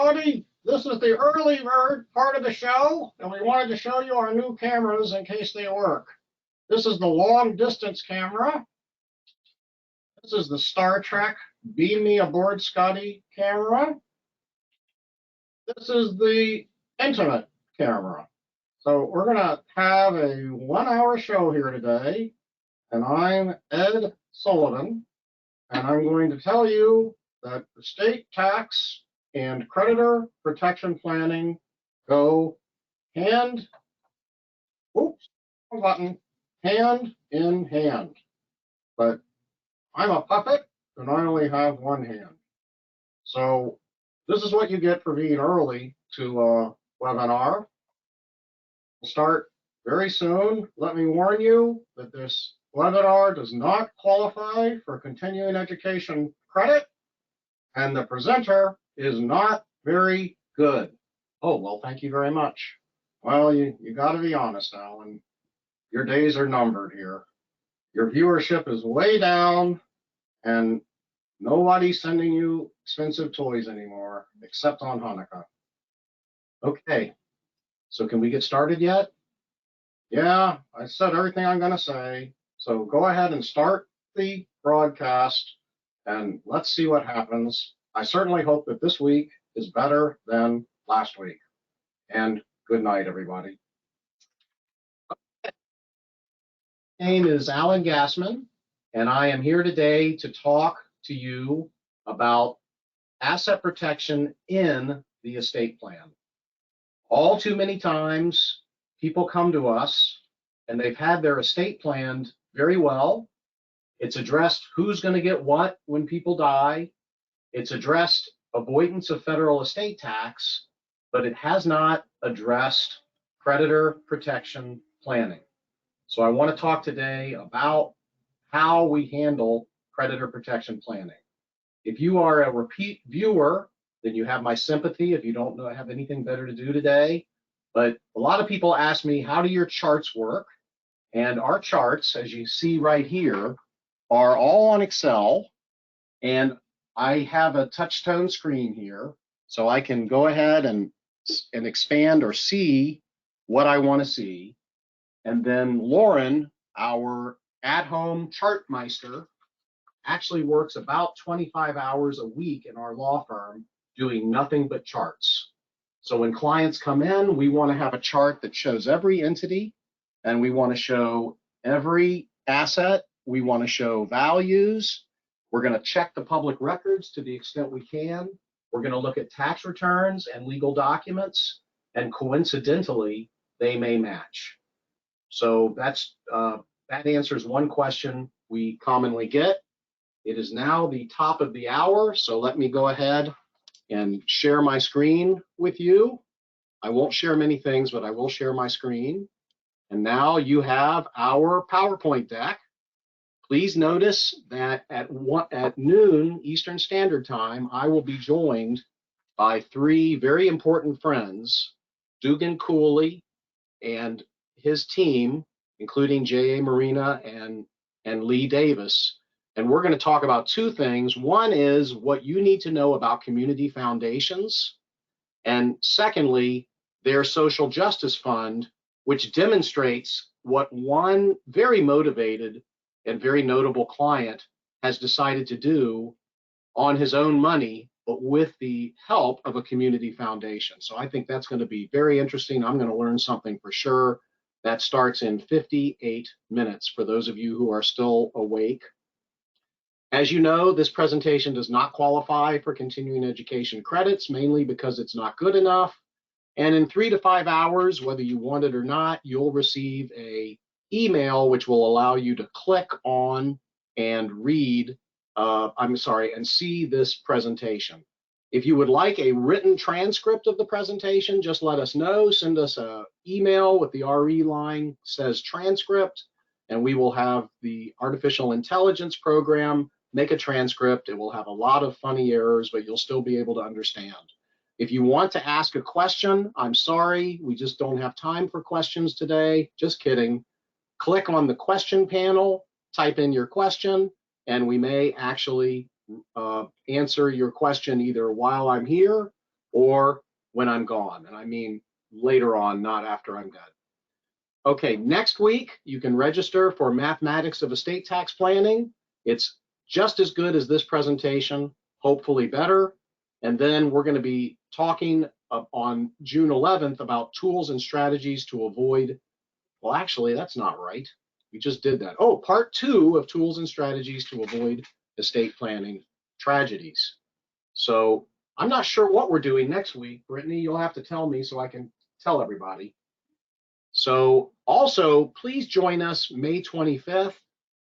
everybody. This is the early bird part of the show, and we wanted to show you our new cameras in case they work. This is the long distance camera. This is the Star Trek Beam Me Aboard Scotty camera. This is the intimate camera. So we're going to have a 1-hour show here today, and I'm Ed Sullivan, and I'm going to tell you that estate tax and creditor protection planning go hand in hand. But I'm a puppet and I only have one hand. So this is what you get for being early to a webinar. We'll start very soon. Let me warn you that this webinar does not qualify for continuing education credit, and the presenter is not very good. Oh, well, thank you very much. Well, you got to be honest, Alan. Your days are numbered here. Your viewership is way down, and nobody's sending you expensive toys anymore, except on Hanukkah. Okay, so can we get started yet? Yeah, I said everything I'm going to say. So go ahead and start the broadcast, and let's see what happens. I certainly hope that this week is better than last week. And good night, everybody. My name is Alan Gassman, and I am here today to talk to you about asset protection in the estate plan. All too many times, people come to us and they've had their estate planned very well. It's addressed who's going to get what when people die. It's addressed avoidance of federal estate tax, but it has not addressed creditor protection planning. So I want to talk today about how we handle creditor protection planning. If you are a repeat viewer, then you have my sympathy if you don't have anything better to do today. But a lot of people ask me, how do your charts work? And our charts, as you see right here, are all on Excel. And I have a touch-tone screen here, so I can go ahead and expand or see what I want to see. And then Lauren, our at-home chart meister, actually works about 25 hours a week in our law firm doing nothing but charts. So when clients come in, we want to have a chart that shows every entity, and we want to show every asset. We want to show values. We're going to check the public records to the extent we can. We're going to look at tax returns and legal documents, and coincidentally, they may match. So that answers one question we commonly get. It is now the top of the hour, so let me go ahead and share my screen with you. I won't share many things, but I will share my screen. And now you have our PowerPoint deck. Please notice that at noon Eastern Standard Time, I will be joined by 3 very important friends, Dugan Cooley and his team, including J.A. Marina and Lee Davis. And we're going to talk about 2 things. One is what you need to know about community foundations. And secondly, their social justice fund, which demonstrates what one very motivated and very notable client has decided to do on his own money, but with the help of a community foundation. So I think that's going to be very interesting. I'm going to learn something for sure. That starts in 58 minutes for those of you who are still awake. As you know, this presentation does not qualify for continuing education credits, mainly because it's not good enough. And in 3 to 5 hours, whether you want it or not, you'll receive an email which will allow you to click on and read, and see this presentation. If you would like a written transcript of the presentation, just let us know. Send us an email with the RE line says transcript, and we will have the artificial intelligence program make a transcript. It will have a lot of funny errors, but you'll still be able to understand. If you want to ask a question, I'm sorry, we just don't have time for questions today. Just kidding. Click on the question panel, type in your question, and we may actually answer your question either while I'm here or when I'm gone. And I mean later on, not after I'm dead. Okay, next week, you can register for Mathematics of Estate Tax Planning. It's just as good as this presentation, hopefully better. And then we're going to be talking on June 11th about tools and strategies to avoid, well, actually, that's not right. We just did that. Oh, part 2 of tools and strategies to avoid estate planning tragedies. So I'm not sure what we're doing next week. Brittany, you'll have to tell me so I can tell everybody. So also, please join us May 25th,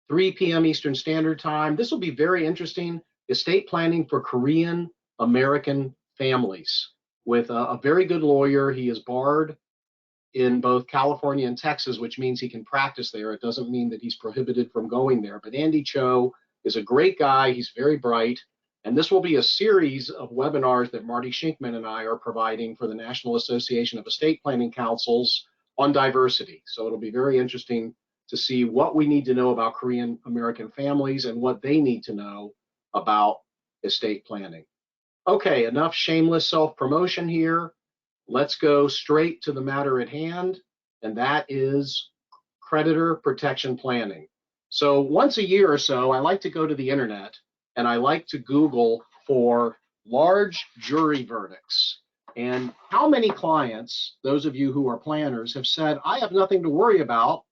3 p.m. Eastern Standard Time. This will be very interesting. Estate planning for Korean American families with a very good lawyer. He is barred in both California and Texas, which means he can practice there. It doesn't mean that he's prohibited from going there. But Andy Cho is a great guy. He's very bright. And this will be a series of webinars that Marty Shinkman and I are providing for the National Association of Estate Planning Councils on diversity. So it'll be very interesting to see what we need to know about Korean American families and what they need to know about estate planning. Okay, enough shameless self-promotion here. Let's go straight to the matter at hand, and that is creditor protection planning. So once a year or so, I like to go to the internet and I like to Google for large jury verdicts. And how many clients, those of you who are planners, have said, I have nothing to worry about.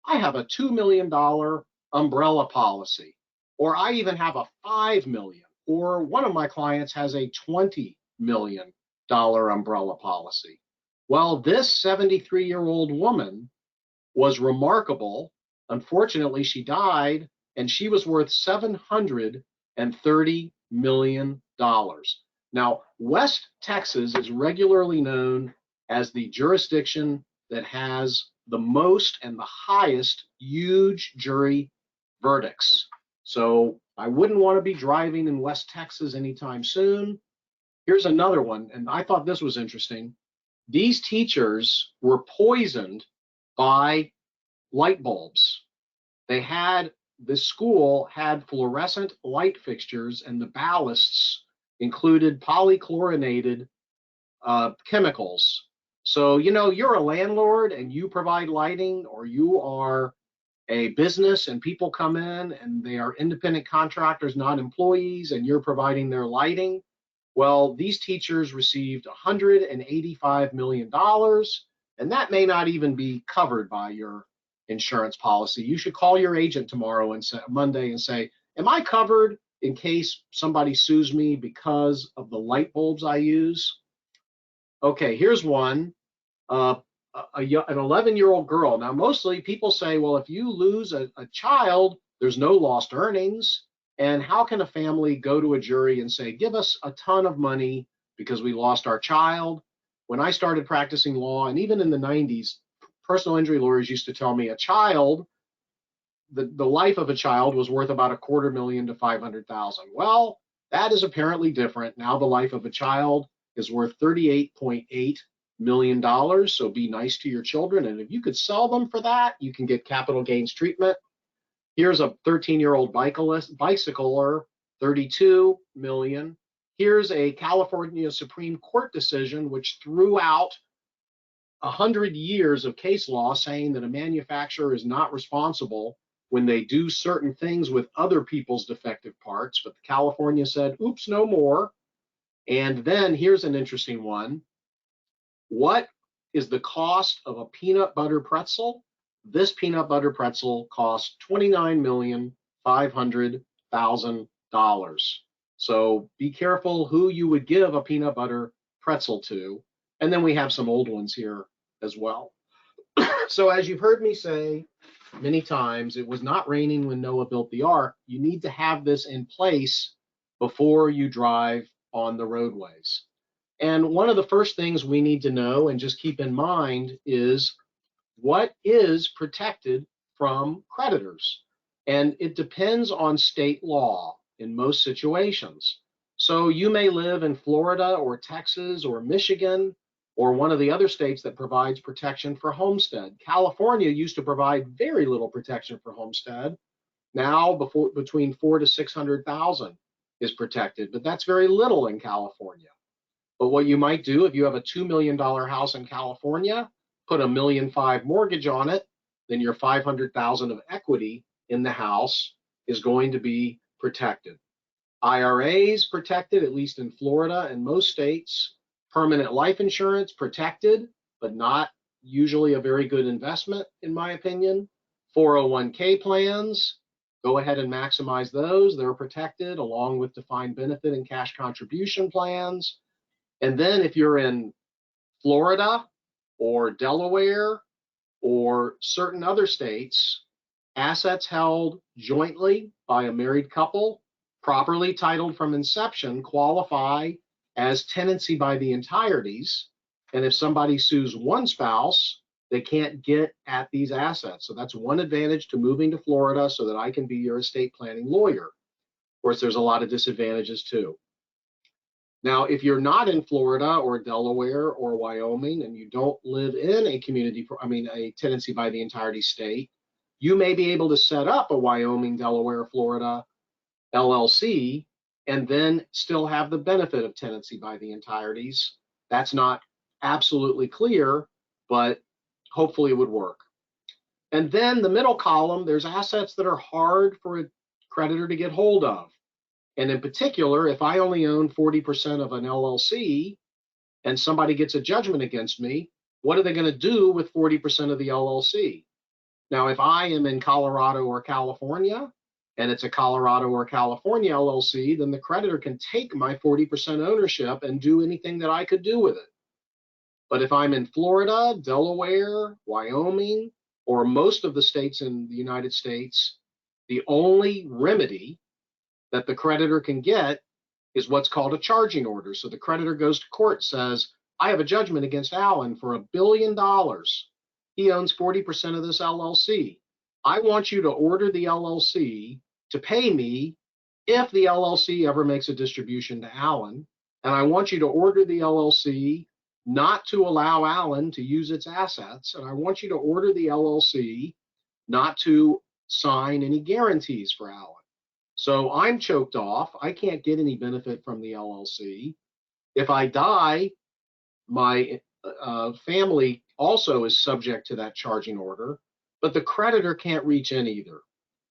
I have a $2 million umbrella policy, or I even have a $5 million, or one of my clients has a $20 million umbrella policy. Well, this 73-year-old woman was remarkable. Unfortunately, she died, and she was worth $730 million. Now, West Texas is regularly known as the jurisdiction that has the most and the highest huge jury verdicts. So I wouldn't want to be driving in West Texas anytime soon. Here's another one, and I thought this was interesting. These teachers were poisoned by light bulbs. This school had fluorescent light fixtures, and the ballasts included polychlorinated chemicals. So, you know, you're a landlord and you provide lighting, or you are a business and people come in and they are independent contractors, not employees, and you're providing their lighting. Well, these teachers received $185 million, and that may not even be covered by your insurance policy. You should call your agent tomorrow and say, Monday, and say, am I covered in case somebody sues me because of the light bulbs I use? Okay, here's one. An 11-year-old girl. Now, mostly people say, well, if you lose a child, there's no lost earnings. And how can a family go to a jury and say, give us a ton of money because we lost our child? When I started practicing law, and even in the 90s, personal injury lawyers used to tell me a child, the life of a child was worth about $250,000 to $500,000. Well, that is apparently different. Now the life of a child is worth $38.8 million. So be nice to your children. And if you could sell them for that, you can get capital gains treatment. Here's a 13-year-old bicycler, $32 million. Here's a California Supreme Court decision which threw out 100 years of case law saying that a manufacturer is not responsible when they do certain things with other people's defective parts. But California said, oops, no more. And then here's an interesting one. What is the cost of a peanut butter pretzel? This peanut butter pretzel costs $29,500,000. So be careful who you would give a peanut butter pretzel to. And then we have some old ones here as well. So as you've heard me say many times, it was not raining when Noah built the ark. You need to have this in place before you drive on the roadways. And one of the first things we need to know and just keep in mind is what is protected from creditors. And it depends on state law in most situations. So you may live in Florida or Texas or Michigan or one of the other states that provides protection for homestead. California used to provide very little protection for homestead. Now between 400,000 to 600,000 is protected, but that's very little in California. But what you might do if you have a $2 million house in California, put $1.5 million mortgage on it, then your $500,000 of equity in the house is going to be protected. IRAs protected, at least in Florida and most states. Permanent life insurance protected, but not usually a very good investment, in my opinion. 401k plans, go ahead and maximize those. They're protected, along with defined benefit and cash contribution plans. And then if you're in Florida or Delaware or certain other states, assets held jointly by a married couple, properly titled from inception, qualify as tenancy by the entireties. And if somebody sues one spouse, they can't get at these assets. So that's one advantage to moving to Florida, so that I can be your estate planning lawyer. Of course, there's a lot of disadvantages too. Now, if you're not in Florida or Delaware or Wyoming, and you don't live in a tenancy by the entirety state, you may be able to set up a Wyoming, Delaware, Florida LLC and then still have the benefit of tenancy by the entireties. That's not absolutely clear, but hopefully it would work. And then the middle column, there's assets that are hard for a creditor to get hold of. And in particular, if I only own 40% of an LLC and somebody gets a judgment against me, what are they going to do with 40% of the LLC? Now, if I am in Colorado or California, and it's a Colorado or California LLC, then the creditor can take my 40% ownership and do anything that I could do with it. But if I'm in Florida, Delaware, Wyoming, or most of the states in the United States, the only remedy that the creditor can get is what's called a charging order. So the creditor goes to court, says, I have a judgment against Alan for $1 billion. He owns 40% of this LLC. I want you to order the LLC to pay me if the LLC ever makes a distribution to Alan. And I want you to order the LLC not to allow Alan to use its assets. And I want you to order the LLC not to sign any guarantees for Alan. So I'm choked off. I can't get any benefit from the LLC. If I die, my family also is subject to that charging order, but the creditor can't reach in either.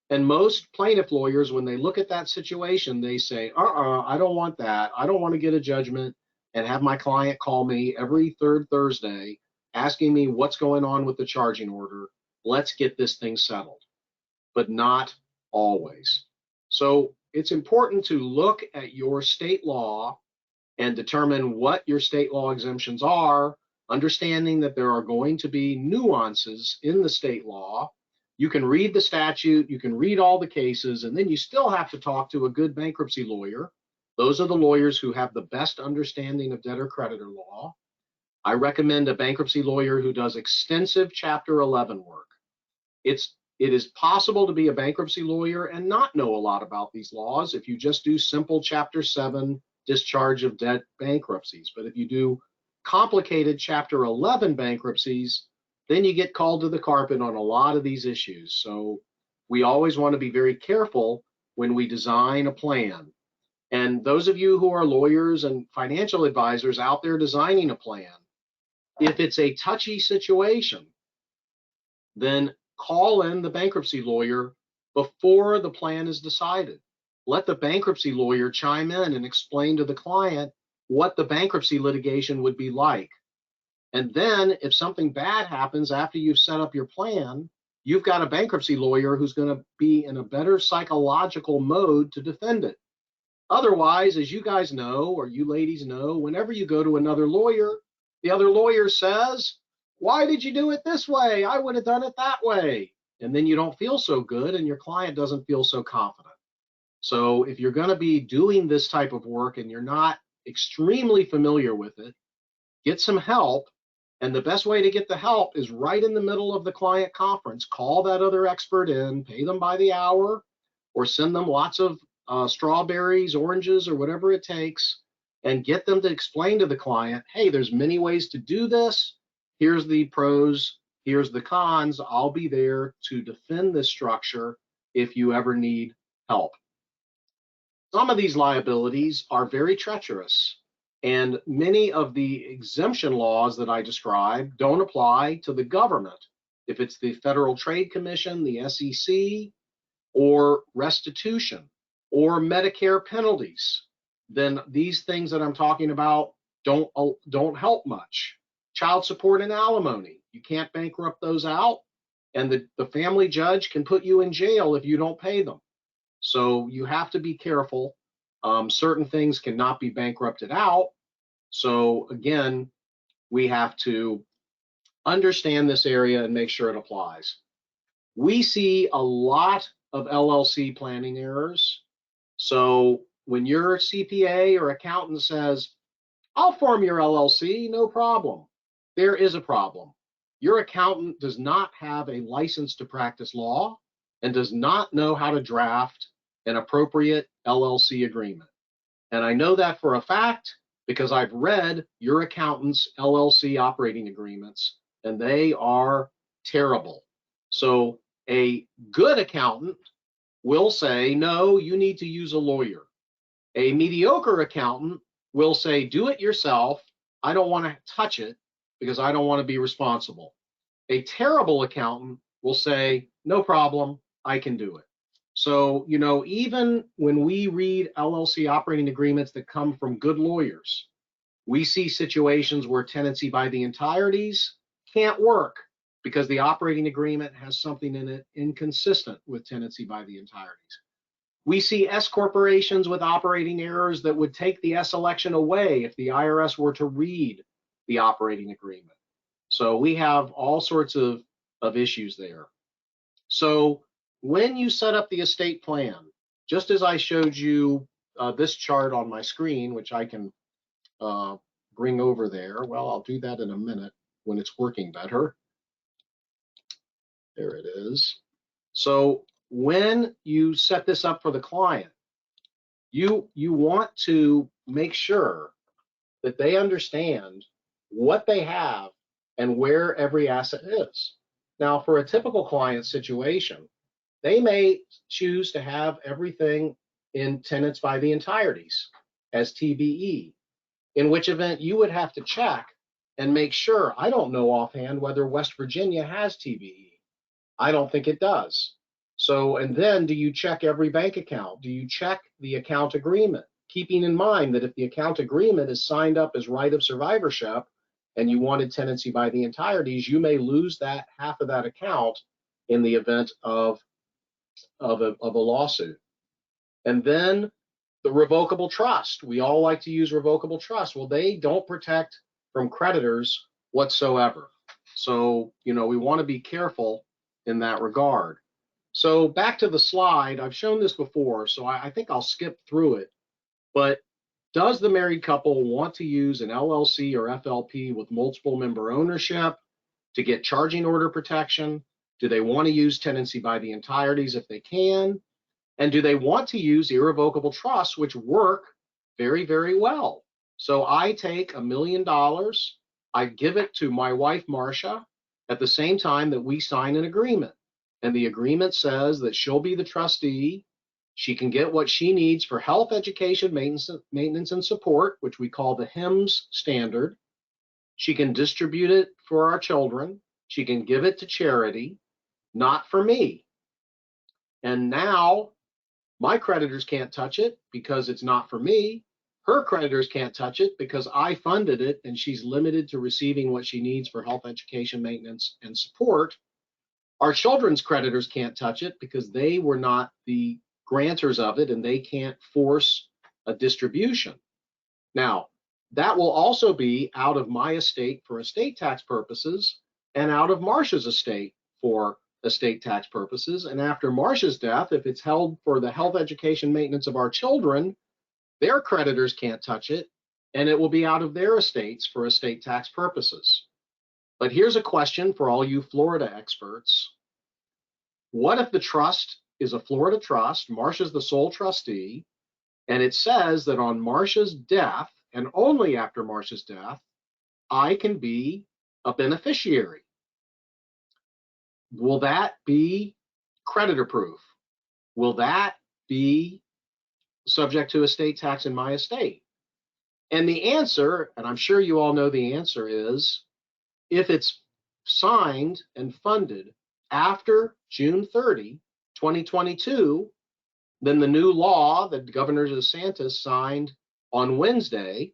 And most plaintiff lawyers, when they look at that situation, they say, I don't want that. I don't want to get a judgment and have my client call me every third Thursday asking me what's going on with the charging order. Let's get this thing settled. But not always. So it's important to look at your state law and determine what your state law exemptions are, understanding that there are going to be nuances in the state law. You can read the statute, you can read all the cases, and then you still have to talk to a good bankruptcy lawyer. Those are the lawyers who have the best understanding of debtor-creditor law. I recommend a bankruptcy lawyer who does extensive Chapter 11 work. It is possible to be a bankruptcy lawyer and not know a lot about these laws if you just do simple Chapter 7 discharge of debt bankruptcies. But if you do complicated Chapter 11 bankruptcies, then you get called to the carpet on a lot of these issues. So we always want to be very careful when we design a plan. And those of you who are lawyers and financial advisors out there designing a plan, if it's a touchy situation, then call in the bankruptcy lawyer before the plan is decided. Let the bankruptcy lawyer chime in and explain to the client what the bankruptcy litigation would be like. And then if something bad happens after you've set up your plan, you've got a bankruptcy lawyer who's going to be in a better psychological mode to defend it. Otherwise, as you guys know, or you ladies know, whenever you go to another lawyer, the other lawyer says, why did you do it this way? I would have done it that way. And then you don't feel so good and your client doesn't feel so confident. So if you're going to be doing this type of work and you're not extremely familiar with it, get some help. And the best way to get the help is right in the middle of the client conference. Call that other expert in, pay them by the hour, or send them lots of strawberries, oranges, or whatever it takes, and get them to explain to the client, hey, there's many ways to do this. Here's the pros, here's the cons. I'll be there to defend this structure if you ever need help. Some of these liabilities are very treacherous, And many of the exemption laws that I described don't apply to the government. If it's the Federal Trade Commission, the SEC, or restitution, or Medicare penalties, then these things that I'm talking about don't help much. Child support and alimony, you can't bankrupt those out, and the family judge can put you in jail if you don't pay them. So you have to be careful. Certain things cannot be bankrupted out. So again, we have to understand this area and make sure it applies. We see a lot of LLC planning errors. So when your CPA or accountant says, I'll form your LLC, no problem, there is a problem. Your accountant does not have a license to practice law and does not know how to draft an appropriate LLC agreement. And I know that for a fact because I've read your accountant's LLC operating agreements, and they are terrible. So a good accountant will say, no, you need to use a lawyer. A mediocre accountant will say, do it yourself. I don't want to touch it because I don't want to be responsible. A terrible accountant will say, no problem, I can do it. So, you know, even when we read LLC operating agreements that come from good lawyers, we see situations where tenancy by the entireties can't work because the operating agreement has something in it inconsistent with tenancy by the entireties. We see S corporations with operating errors that would take the S election away if the IRS were to read the operating agreement. So we have all sorts of issues there. So when you set up the estate plan, just as I showed you this chart on my screen, which I can bring over there. Well, I'll do that in a minute when it's working better. There it is. So when you set this up for the client, you want to make sure that they understand what they have and where every asset is. Now, for a typical client situation, they may choose to have everything in tenants by the entireties as TBE, in which event you would have to check and make sure. I don't know offhand whether West Virginia has TBE. I don't think it does. So, and then do you check every bank account? Do you check the account agreement? Keeping in mind that if the account agreement is signed up as right of survivorship and you wanted tenancy by the entireties, you may lose that half of that account in the event of a lawsuit. And then the revocable trust. We all like to use revocable trust. Well, they don't protect from creditors whatsoever. So, you know, we want to be careful in that regard. So back to the slide, I've shown this before, so I think I'll skip through it. But does the married couple want to use an LLC or FLP with multiple member ownership to get charging order protection? Do they want to use tenancy by the entireties if they can? And do they want to use irrevocable trusts, which work very, very well? So I take $1 million, I give it to my wife, Marcia, at the same time that we sign an agreement. And the agreement says that she'll be the trustee. She can get what she needs for health, education, maintenance, and support, which we call the HIMSS standard. She can distribute it for our children. She can give it to charity, not for me. And now my creditors can't touch it because it's not for me. Her creditors can't touch it because I funded it, and she's limited to receiving what she needs for health, education, maintenance, and support. Our children's creditors can't touch it because they were not the grantors of it, and they can't force a distribution. Now, that will also be out of my estate for estate tax purposes and out of Marcia's estate for estate tax purposes. And after Marcia's death, if it's held for the health, education, maintenance of our children, their creditors can't touch it, and it will be out of their estates for estate tax purposes. But here's a question for all you Florida experts. What if the trust is a Florida trust, Marcia's the sole trustee, and it says that on Marcia's death, and only after Marcia's death, I can be a beneficiary? Will that be creditor proof? Will that be subject to estate tax in my estate? And the answer, and I'm sure you all know the answer, is if it's signed and funded after June 30, 2022, then the new law that Governor DeSantis signed on Wednesday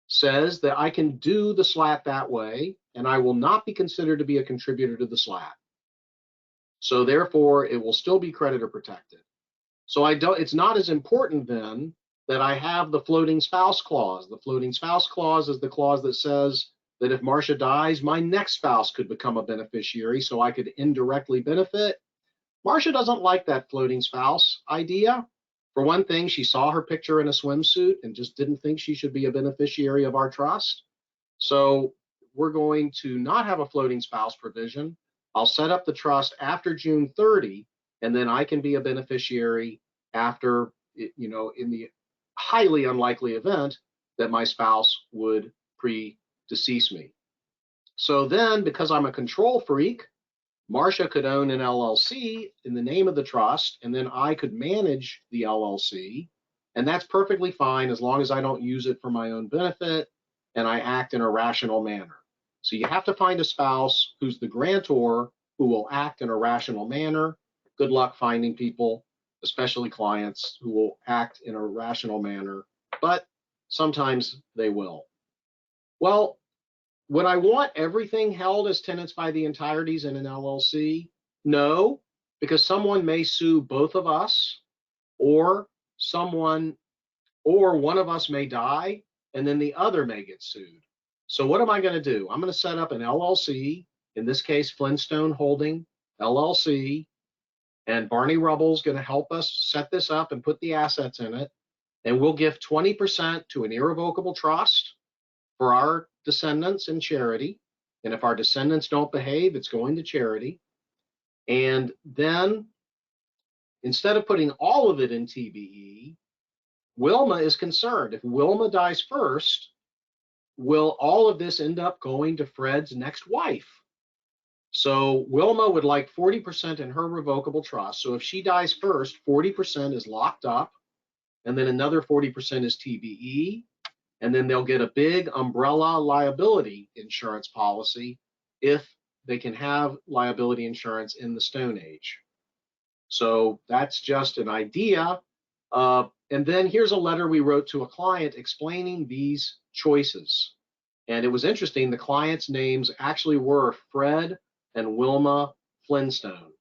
says that I can do the SLAT that way, and I will not be considered to be a contributor to the SLAT. So therefore, it will still be creditor protected. So it's not as important then that I have the floating spouse clause. The floating spouse clause is the clause that says that if Marcia dies, my next spouse could become a beneficiary, so I could indirectly benefit. Marcia doesn't like that floating spouse idea. For one thing, she saw her picture in a swimsuit and just didn't think she should be a beneficiary of our trust. So we're going to not have a floating spouse provision. I'll set up the trust after June 30, and then I can be a beneficiary after, in the highly unlikely event that my spouse would predecease me. So then, because I'm a control freak, Marcia could own an LLC in the name of the trust, and then I could manage the LLC, and that's perfectly fine as long as I don't use it for my own benefit and I act in a rational manner. So you have to find a spouse who's the grantor who will act in a rational manner. Good luck finding people, especially clients, who will act in a rational manner, but sometimes they will. Well, would I want everything held as tenants by the entireties in an LLC? No, because someone may sue both of us, or one of us may die, and then the other may get sued. So what am I going to do? I'm going to set up an LLC, in this case, Flintstone Holding LLC, and Barney Rubble's going to help us set this up and put the assets in it, and we'll give 20% to an irrevocable trust for our descendants in charity. And if our descendants don't behave, it's going to charity. And then instead of putting all of it in TBE, Wilma is concerned. If Wilma dies first, will all of this end up going to Fred's next wife? So Wilma would like 40% in her revocable trust. So if she dies first, 40% is locked up, and then another 40% is TBE, and then they'll get a big umbrella liability insurance policy if they can have liability insurance in the Stone Age. So that's just an idea. And then here's a letter we wrote to a client explaining these choices. And it was interesting, the clients' names actually were Fred and Wilma Flintstone.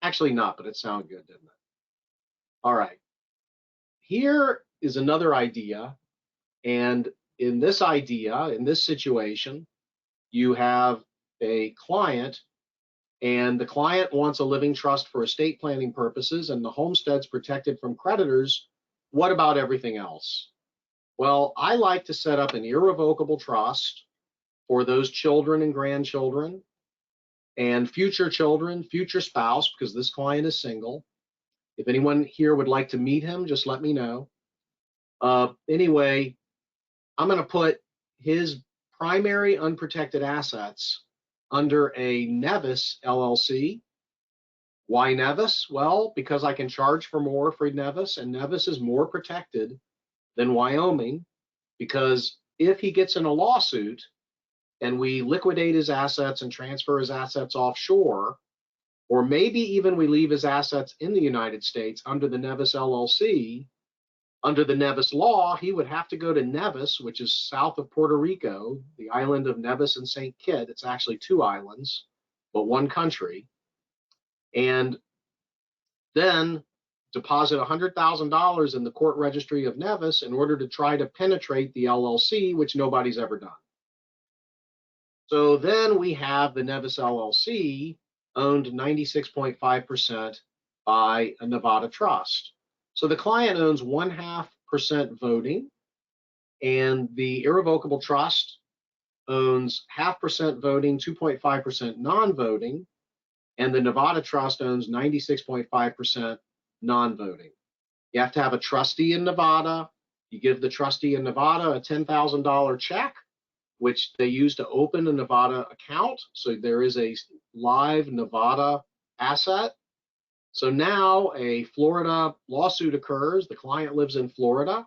Actually not, but it sounded good, didn't it? All right. Here is another idea. And in this idea, in this situation, you have a client, and the client wants a living trust for estate planning purposes, and the homestead's protected from creditors. What about everything else? Well, I like to set up an irrevocable trust for those children and grandchildren and future children, future spouse, because this client is single. If anyone here would like to meet him, just let me know. Anyway, I'm going to put his primary unprotected assets under a Nevis LLC. Why Nevis? Well, because I can charge for more for Nevis, and Nevis is more protected than Wyoming, because if he gets in a lawsuit and we liquidate his assets and transfer his assets offshore, or maybe even we leave his assets in the United States under the Nevis LLC, under the Nevis law, he would have to go to Nevis, which is south of Puerto Rico, the island of Nevis and St. Kitts. It's actually two islands, but one country. And then deposit $100,000 in the court registry of Nevis in order to try to penetrate the LLC, which nobody's ever done. So then we have the Nevis LLC owned 96.5% by a Nevada trust. So the client owns 0.5% voting, and the irrevocable trust owns 0.5% voting, 2.5% non-voting, and the Nevada trust owns 96.5% non-voting. You have to have a trustee in Nevada. You give the trustee in Nevada a $10,000 check, which they use to open a Nevada account. So there is a live Nevada asset. So now a Florida lawsuit occurs. The client lives in Florida.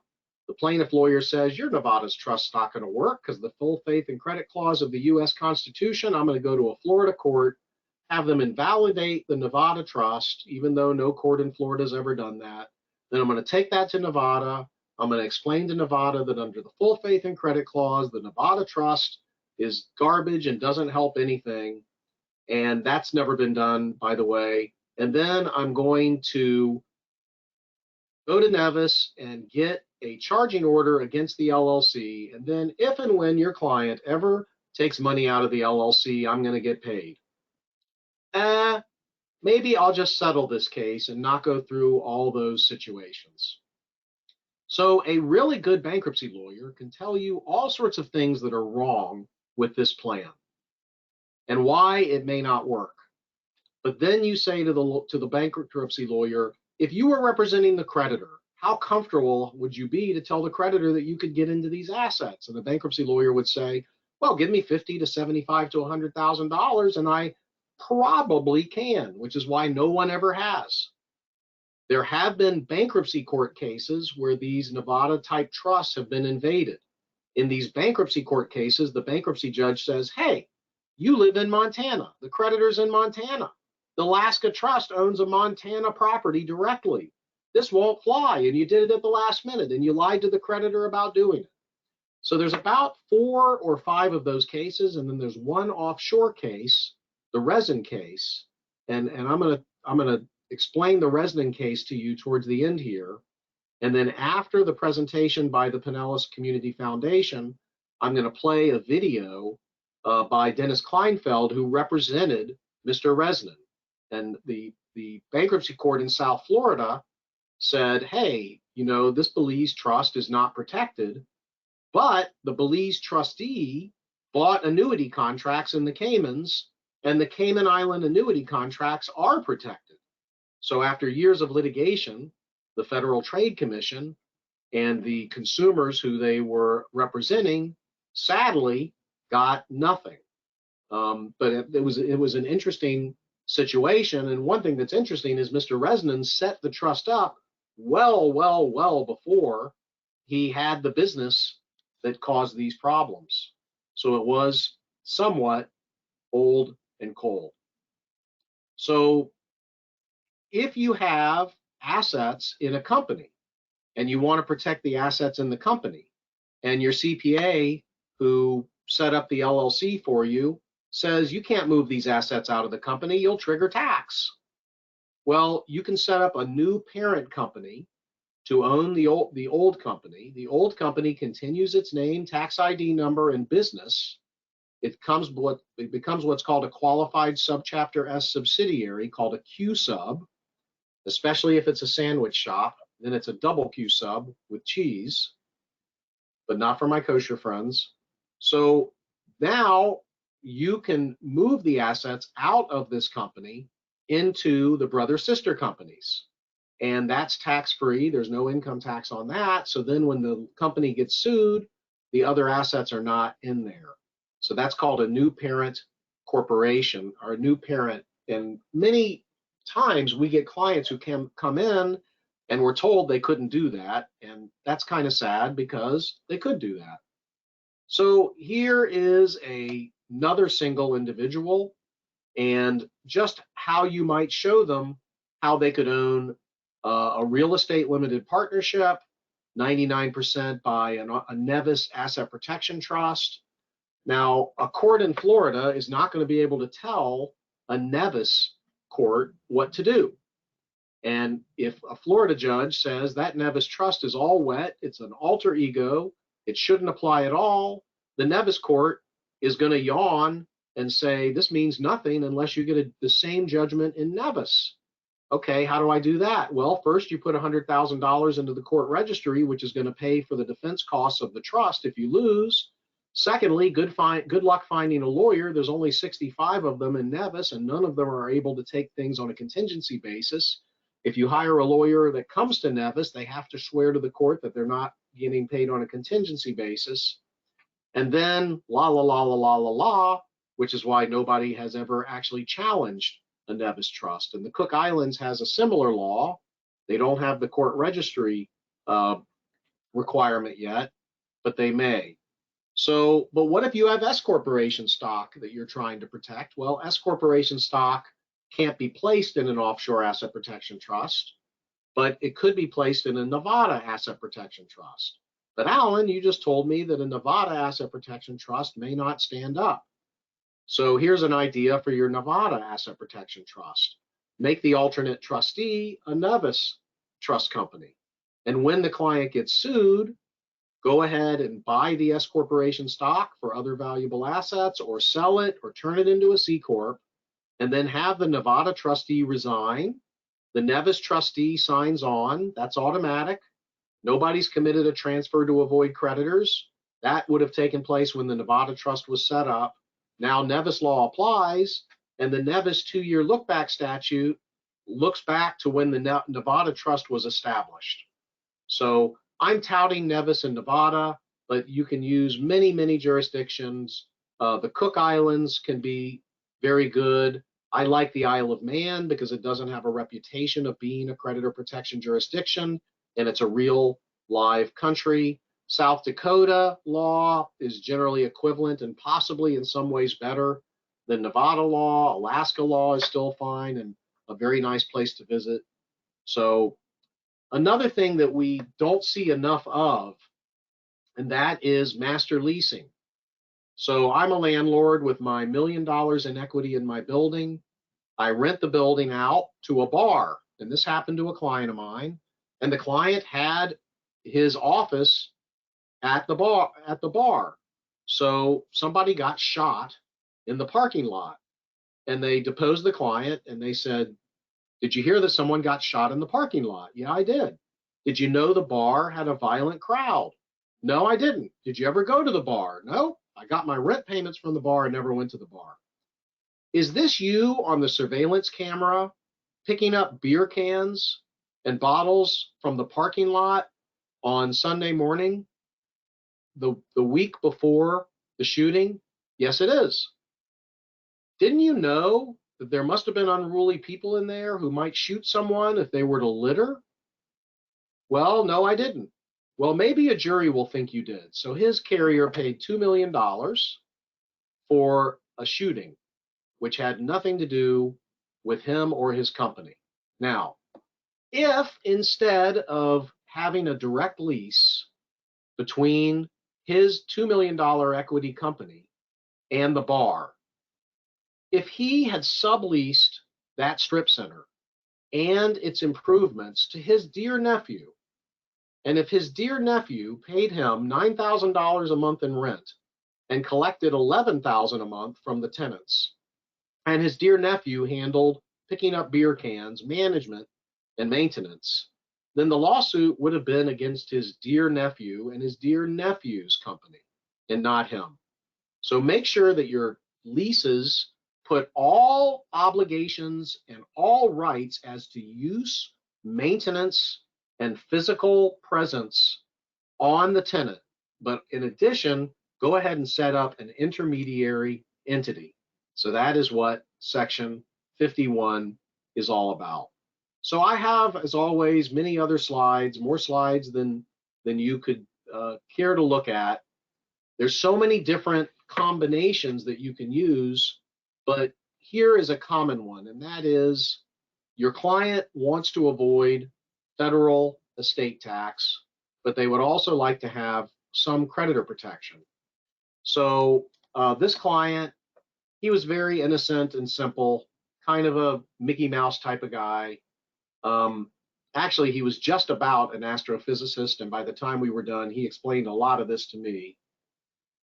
The plaintiff lawyer says, your Nevada's trust's not going to work because the full faith and credit clause of the U.S. Constitution. I'm going to go to a Florida court, have them invalidate the Nevada trust, even though no court in Florida has ever done that. Then I'm going to take that to Nevada. I'm going to explain to Nevada that under the full faith and credit clause, the Nevada trust is garbage and doesn't help anything. And that's never been done, by the way. And then I'm going to go to Nevis and get a charging order against the LLC. And then if and when your client ever takes money out of the LLC, I'm going to get paid. Maybe I'll just settle this case and not go through all those situations. So a really good bankruptcy lawyer can tell you all sorts of things that are wrong with this plan and why it may not work. But then you say to the bankruptcy lawyer, if you were representing the creditor, how comfortable would you be to tell the creditor that you could get into these assets? And the bankruptcy lawyer would say, well, give me $50 to $75 to $100,000 and I probably can, which is why no one ever has. There have been bankruptcy court cases where these Nevada type trusts have been invaded. In these bankruptcy court cases, the bankruptcy judge says, hey, you live in Montana. The creditor's in Montana. The Alaska Trust owns a Montana property directly. This won't fly, and you did it at the last minute, and you lied to the creditor about doing it. So there's about 4 or 5 of those cases, and then there's one offshore case, the resin case, and I'm gonna explain the resin case to you towards the end here. And then after the presentation by the Pinellas Community Foundation, I'm going to play a video by Dennis Kleinfeld, who represented Mr. Resnick. And the bankruptcy court in South Florida said, hey, you know, this Belize trust is not protected, but the Belize trustee bought annuity contracts in the Caymans, and the Cayman Island annuity contracts are protected. So after years of litigation, the Federal Trade Commission and the consumers who they were representing sadly got nothing. But it was an interesting situation. And one thing that's interesting is Mr. Resnick set the trust up well before he had the business that caused these problems. So it was somewhat old and cold. So if you have assets in a company and you want to protect the assets in the company, and your CPA who set up the LLC for you says you can't move these assets out of the company, you'll trigger tax. Well, you can set up a new parent company to own the old company. The old company continues its name, tax ID number, and business. It becomes what's called a qualified subchapter S subsidiary, called a Q sub, especially if it's a sandwich shop. Then it's a double Q sub with cheese, but not for my kosher friends. So now you can move the assets out of this company into the brother-sister companies. And that's tax-free. There's no income tax on that. So then when the company gets sued, the other assets are not in there. So that's called a new parent corporation, or a new parent. And many times we get clients who can come in and we're told they couldn't do that. And that's kind of sad because they could do that. So here is another single individual, and just how you might show them how they could own a real estate limited partnership, 99% by a Nevis asset protection trust. Now, a court in Florida is not going to be able to tell a Nevis court what to do. And if a Florida judge says that Nevis trust is all wet, it's an alter ego, it shouldn't apply at all, the Nevis court is going to yawn and say, this means nothing unless you get the same judgment in Nevis. Okay, how do I do that? Well, first you put $100,000 into the court registry, which is going to pay for the defense costs of the trust if you lose. Secondly, good luck finding a lawyer. There's only 65 of them in Nevis, and none of them are able to take things on a contingency basis. If you hire a lawyer that comes to Nevis, they have to swear to the court that they're not getting paid on a contingency basis. And then la, which is why nobody has ever actually challenged a Nevis trust. And the Cook Islands has a similar law. They don't have the court registry requirement yet, but they may. So, but what if you have S corporation stock that you're trying to protect? Well, S corporation stock can't be placed in an offshore asset protection trust, but it could be placed in a Nevada asset protection trust. But Alan, you just told me that a Nevada asset protection trust may not stand up. So here's an idea for your Nevada asset protection trust. Make the alternate trustee a Nevis trust company. And when the client gets sued, go ahead and buy the S corporation stock for other valuable assets, or sell it, or turn it into a C corp, and then have the Nevada trustee resign. The Nevis trustee signs on. That's automatic. Nobody's committed a transfer to avoid creditors. That would have taken place when the Nevada trust was set up. Now Nevis law applies, and the Nevis 2-year look-back statute looks back to when the Nevada trust was established. So I'm touting Nevis in Nevada, but you can use many, many jurisdictions. The Cook Islands can be very good. I like the Isle of Man because it doesn't have a reputation of being a creditor protection jurisdiction, and it's a real live country. South Dakota law is generally equivalent and possibly in some ways better than Nevada law. Alaska law is still fine and a very nice place to visit. So another thing that we don't see enough of, and that is master leasing. So I'm a landlord with my $1 million in equity in my building. I rent the building out to a bar, and this happened to a client of mine, and the client had his office at the bar. So somebody got shot in the parking lot, and they deposed the client, and they said, "Did you hear that someone got shot in the parking lot?" "Yeah, I did." "Did you know the bar had a violent crowd?" "No, I didn't." "Did you ever go to the bar?" "No, I got my rent payments from the bar and never went to the bar." Is this you on the surveillance camera picking up beer cans and bottles from the parking lot on Sunday morning, the week before the shooting? Yes, it is. Didn't you know that there must have been unruly people in there who might shoot someone if they were to litter? Well, no, I didn't. Well, maybe a jury will think you did. So his carrier paid $2 million for a shooting, which had nothing to do with him or his company. Now, if instead of having a direct lease between his $2 million equity company and the bar, if he had subleased that strip center and its improvements to his dear nephew, and if his dear nephew paid him $9,000 a month in rent and collected $11,000 a month from the tenants, and his dear nephew handled picking up beer cans, management, and maintenance, then the lawsuit would have been against his dear nephew and his dear nephew's company and not him. So make sure that your leases put all obligations and all rights as to use, maintenance, and physical presence on the tenant. But in addition, go ahead and set up an intermediary entity. So that is what Section 51 is all about. So I have, as always, many other slides, more slides than you could care to look at. There's so many different combinations that you can use, but here is a common one, and that is your client wants to avoid federal estate tax, but they would also like to have some creditor protection. So this client, he was very innocent and simple, kind of a Mickey Mouse type of guy. Actually, he was just about an astrophysicist, and by the time we were done, he explained a lot of this to me.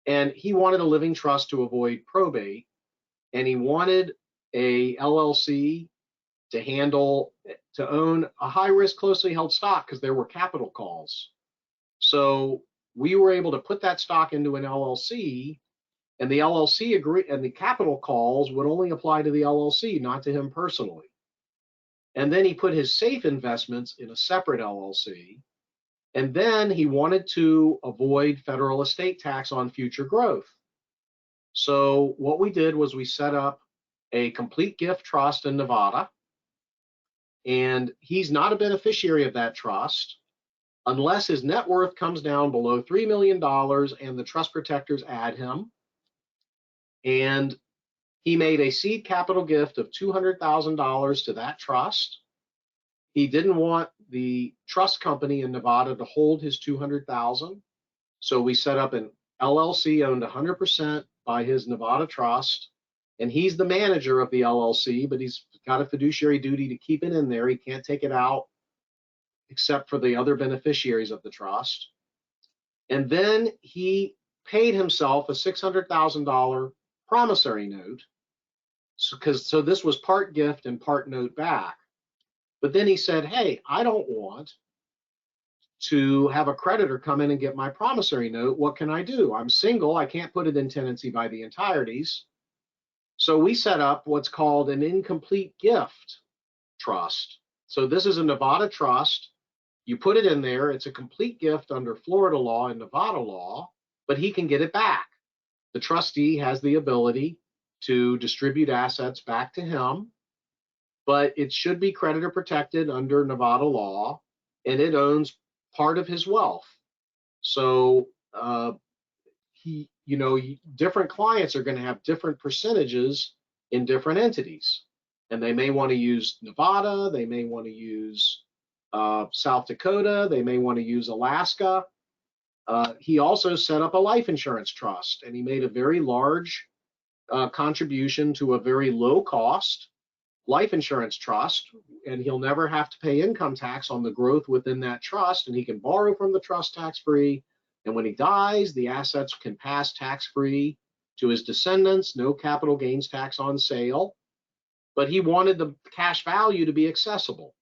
And he wanted a living trust to avoid probate, and he wanted a LLC to own a high-risk, closely held stock because there were capital calls. So we were able to put that stock into an LLC, and the LLC agreed, and the capital calls would only apply to the LLC, not to him personally. And then he put his safe investments in a separate LLC, and then he wanted to avoid federal estate tax on future growth. So what we did was we set up a complete gift trust in Nevada, and he's not a beneficiary of that trust. unless his net worth comes down below $3 million and the trust protectors add him. And he made a seed capital gift of $200,000 to that trust. He didn't want the trust company in Nevada to hold his $200,000. So we set up an LLC owned 100% by his Nevada trust. And he's the manager of the LLC, but he's got a fiduciary duty to keep it in there. He can't take it out except for the other beneficiaries of the trust. And then he paid himself a $600,000 promissory note. So this was part gift and part note back. But then he said, hey, I don't want to have a creditor come in and get my promissory note. What can I do? I'm single. I can't put it in tenancy by the entireties. So we set up what's called an incomplete gift trust. So this is a Nevada trust. You put it in there. It's a complete gift under Florida law and Nevada law, but he can get it back. The trustee has the ability to distribute assets back to him, but it should be creditor protected under Nevada law, and it owns part of his wealth. So different clients are going to have different percentages in different entities, and they may want to use Nevada, they may want to use South Dakota, they may want to use Alaska. He also set up a life insurance trust, and he made a very large contribution to a very low cost life insurance trust, and he'll never have to pay income tax on the growth within that trust, and he can borrow from the trust tax-free. And when he dies, the assets can pass tax-free to his descendants, no capital gains tax on sale. But he wanted the cash value to be accessible.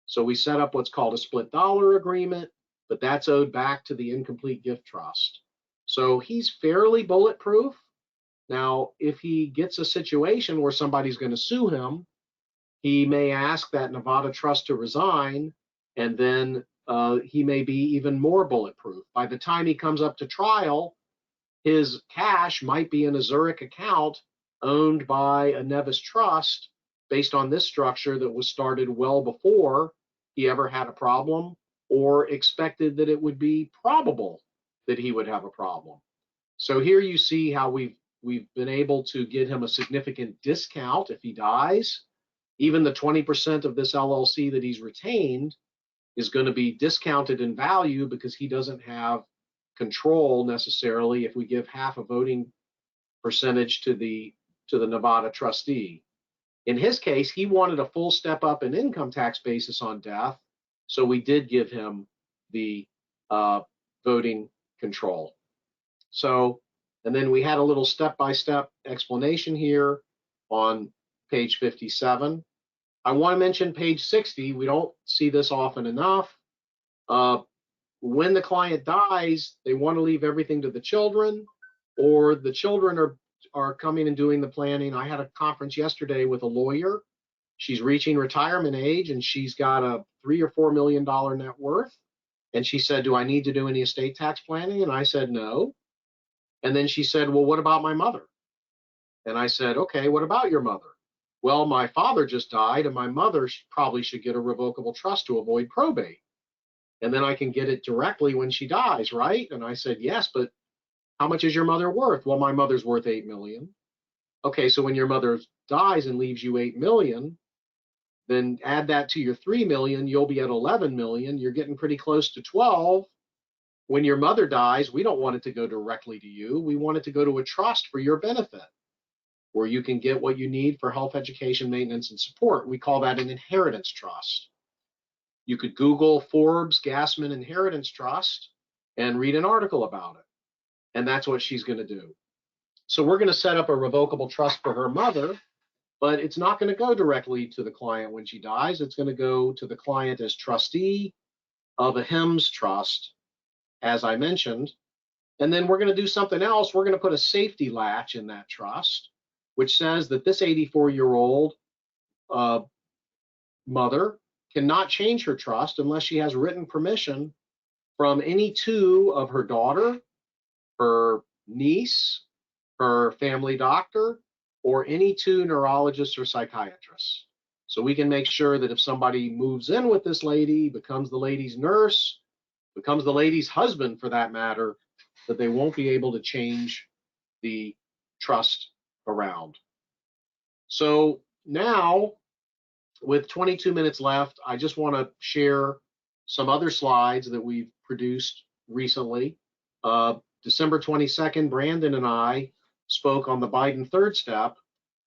So we set up what's called a split dollar agreement, but that's owed back to the incomplete gift trust. So he's fairly bulletproof. Now, if he gets a situation where somebody's going to sue him, he may ask that Nevada trust to resign, and then he may be even more bulletproof. By the time he comes up to trial, his cash might be in a Zurich account owned by a Nevis trust based on this structure that was started well before he ever had a problem or expected that it would be probable that he would have a problem. So here you see how we've been able to get him a significant discount if he dies. Even the 20% of this LLC that he's retained is going to be discounted in value because he doesn't have control necessarily if we give half a voting percentage to the Nevada trustee. In his case, he wanted a full step up in income tax basis on death, so we did give him the voting control. So, and then we had a little step-by-step explanation here on page 57. I want to mention page 60. We don't see this often enough. When the client dies, they want to leave everything to the children, or the children are coming and doing the planning. I had a conference yesterday with a lawyer. She's reaching retirement age, and she's got a $3 or $4 million net worth. And she said, do I need to do any estate tax planning? And I said, no. And then she said, well, what about my mother? And I said, okay, what about your mother? Well, my father just died, and my mother probably should get a revocable trust to avoid probate. And then I can get it directly when she dies, right? And I said, yes, but how much is your mother worth? Well, my mother's worth $8 million. Okay, so when your mother dies and leaves you $8 million, then add that to your $3 million, you'll be at $11 million. You're getting pretty close to 12. When your mother dies, we don't want it to go directly to you. We want it to go to a trust for your benefit, where you can get what you need for health, education, maintenance, and support. We call that an inheritance trust. You could Google Forbes Gassman Inheritance Trust and read an article about it. And that's what she's going to do. So we're going to set up a revocable trust for her mother, but it's not going to go directly to the client when she dies. It's going to go to the client as trustee of a HIMS trust, as I mentioned. And then we're going to do something else. We're going to put a safety latch in that trust, which says that this 84-year-old mother cannot change her trust unless she has written permission from any two of her daughter, her niece, her family doctor, or any two neurologists or psychiatrists. So we can make sure that if somebody moves in with this lady, becomes the lady's nurse, becomes the lady's husband for that matter, that they won't be able to change the trust around. So now, with 22 minutes left, I just want to share some other slides that we've produced recently. December 22nd, Brandon and I spoke on the Biden third step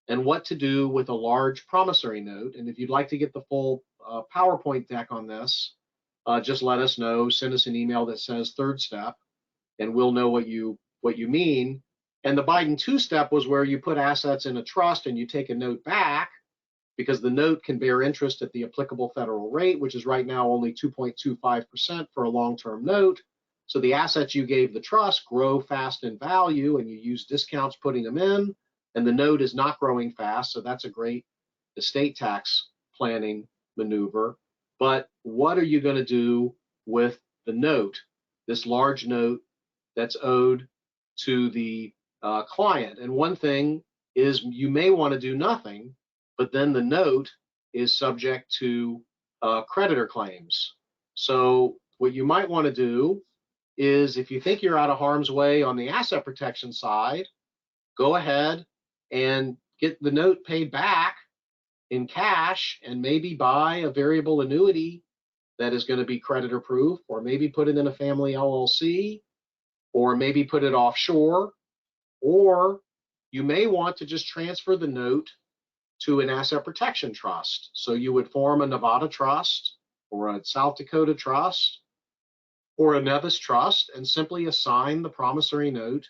and what to do with a large promissory note. And if you'd like to get the full PowerPoint deck on this, just let us know. Send us an email that says third step, and we'll know what you mean. And the Biden two-step was where you put assets in a trust and you take a note back, because the note can bear interest at the applicable federal rate, which is right now only 2.25% for a long-term note. So the assets you gave the trust grow fast in value, and you use discounts putting them in, and the note is not growing fast. So that's a great estate tax planning maneuver. But what are you going to do with the note, this large note that's owed to the client? And one thing is, you may want to do nothing, but then the note is subject to creditor claims. So what you might want to do is, if you think you're out of harm's way on the asset protection side, go ahead and get the note paid back in cash, and maybe buy a variable annuity that is going to be creditor proof, or maybe put it in a family LLC, or maybe put it offshore, or you may want to just transfer the note to an asset protection trust. So you would form a Nevada trust or a South Dakota trust or a Nevis trust, and simply assign the promissory note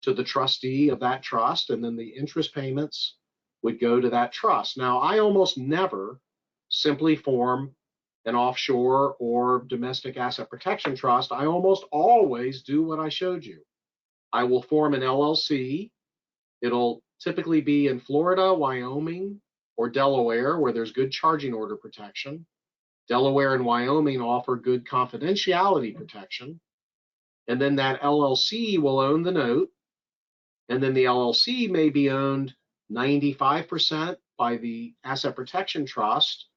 to the trustee of that trust, and then the interest payments would go to that trust. Now, I almost never simply form an offshore or domestic asset protection trust. I almost always do what I showed you. I will form an LLC. It'll typically be in Florida, Wyoming, or Delaware, where there's good charging order protection. Delaware and Wyoming offer good confidentiality protection. And then that LLC will own the note. And then the LLC may be owned 95% by the asset protection trust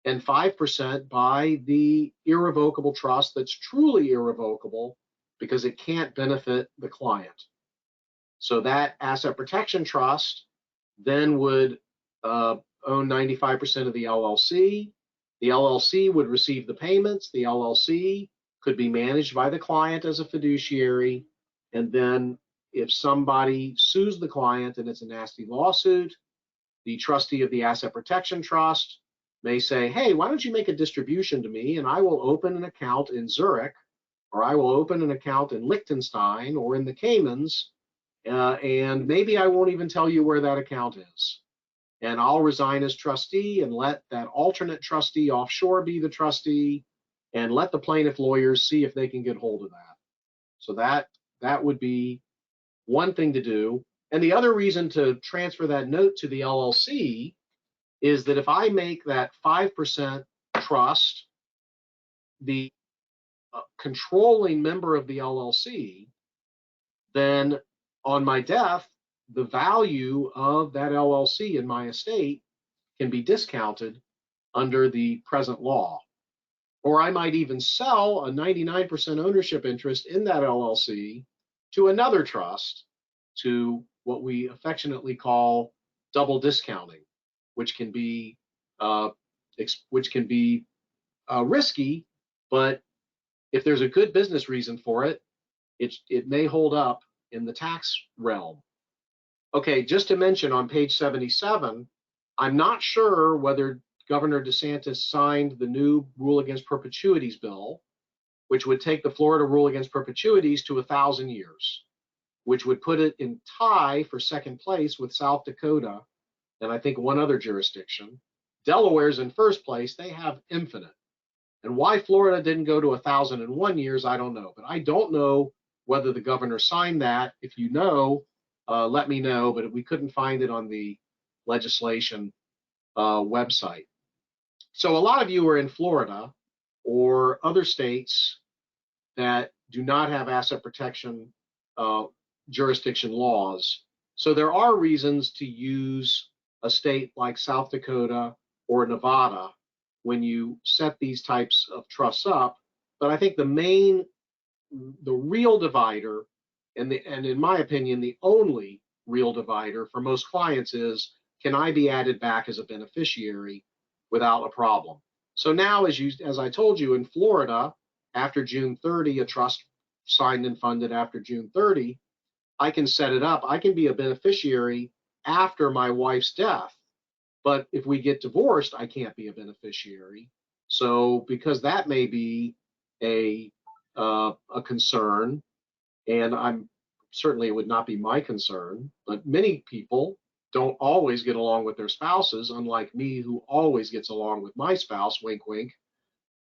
and 5% by the irrevocable trust that's truly irrevocable, because it can't benefit the client. So that asset protection trust then would own 95% of the LLC. The LLC would receive the payments. The LLC could be managed by the client as a fiduciary. And then if somebody sues the client and it's a nasty lawsuit, the trustee of the asset protection trust may say, hey, why don't you make a distribution to me, and I will open an account in Zurich, or I will open an account in Liechtenstein or in the Caymans, and maybe I won't even tell you where that account is. And I'll resign as trustee and let that alternate trustee offshore be the trustee, and let the plaintiff lawyers see if they can get hold of that. So that would be one thing to do. And the other reason to transfer that note to the LLC is that if I make that 5% trust the controlling member of the LLC, then on my death, the value of that LLC in my estate can be discounted under the present law. Or I might even sell a 99% ownership interest in that LLC to another trust, to what we affectionately call double discounting, which can be risky, but if there's a good business reason for it, it may hold up in the tax realm. Okay, just to mention, on page 77, I'm not sure whether Governor DeSantis signed the new rule against perpetuities bill, which would take the Florida rule against perpetuities to 1,000 years, which would put it in tie for second place with South Dakota and I think one other jurisdiction. Delaware's in first place. They have infinite. And why Florida didn't go to 1,001 years, I don't know. But I don't know whether the governor signed that. If you know, let me know. But we couldn't find it on the legislation website. So a lot of you are in Florida or other states that do not have asset protection jurisdiction laws. So there are reasons to use a state like South Dakota or Nevada when you set these types of trusts up. But I think the real divider, and in my opinion, the only real divider for most clients is, can I be added back as a beneficiary without a problem? So now, as I told you, in Florida, after June 30, a trust signed and funded after June 30, I can set it up. I can be a beneficiary after my wife's death. But if we get divorced, I can't be a beneficiary. So because that may be a concern, and I'm certainly, it would not be my concern, but many people don't always get along with their spouses, unlike me, who always gets along with my spouse, wink, wink.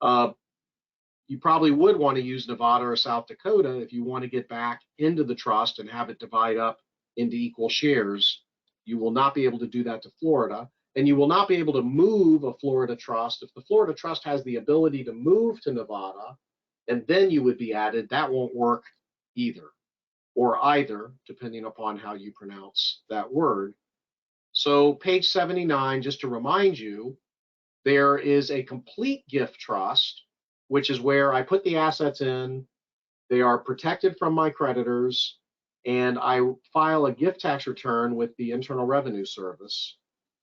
You probably would want to use Nevada or South Dakota if you want to get back into the trust and have it divide up into equal shares. You will not be able to do that to Florida, and you will not be able to move a Florida trust. If the Florida trust has the ability to move to Nevada, and then you would be added, that won't work either, or either, depending upon how you pronounce that word. So page 79, just to remind you, there is a complete gift trust, which is where I put the assets in, they are protected from my creditors, and I file a gift tax return with the Internal Revenue Service.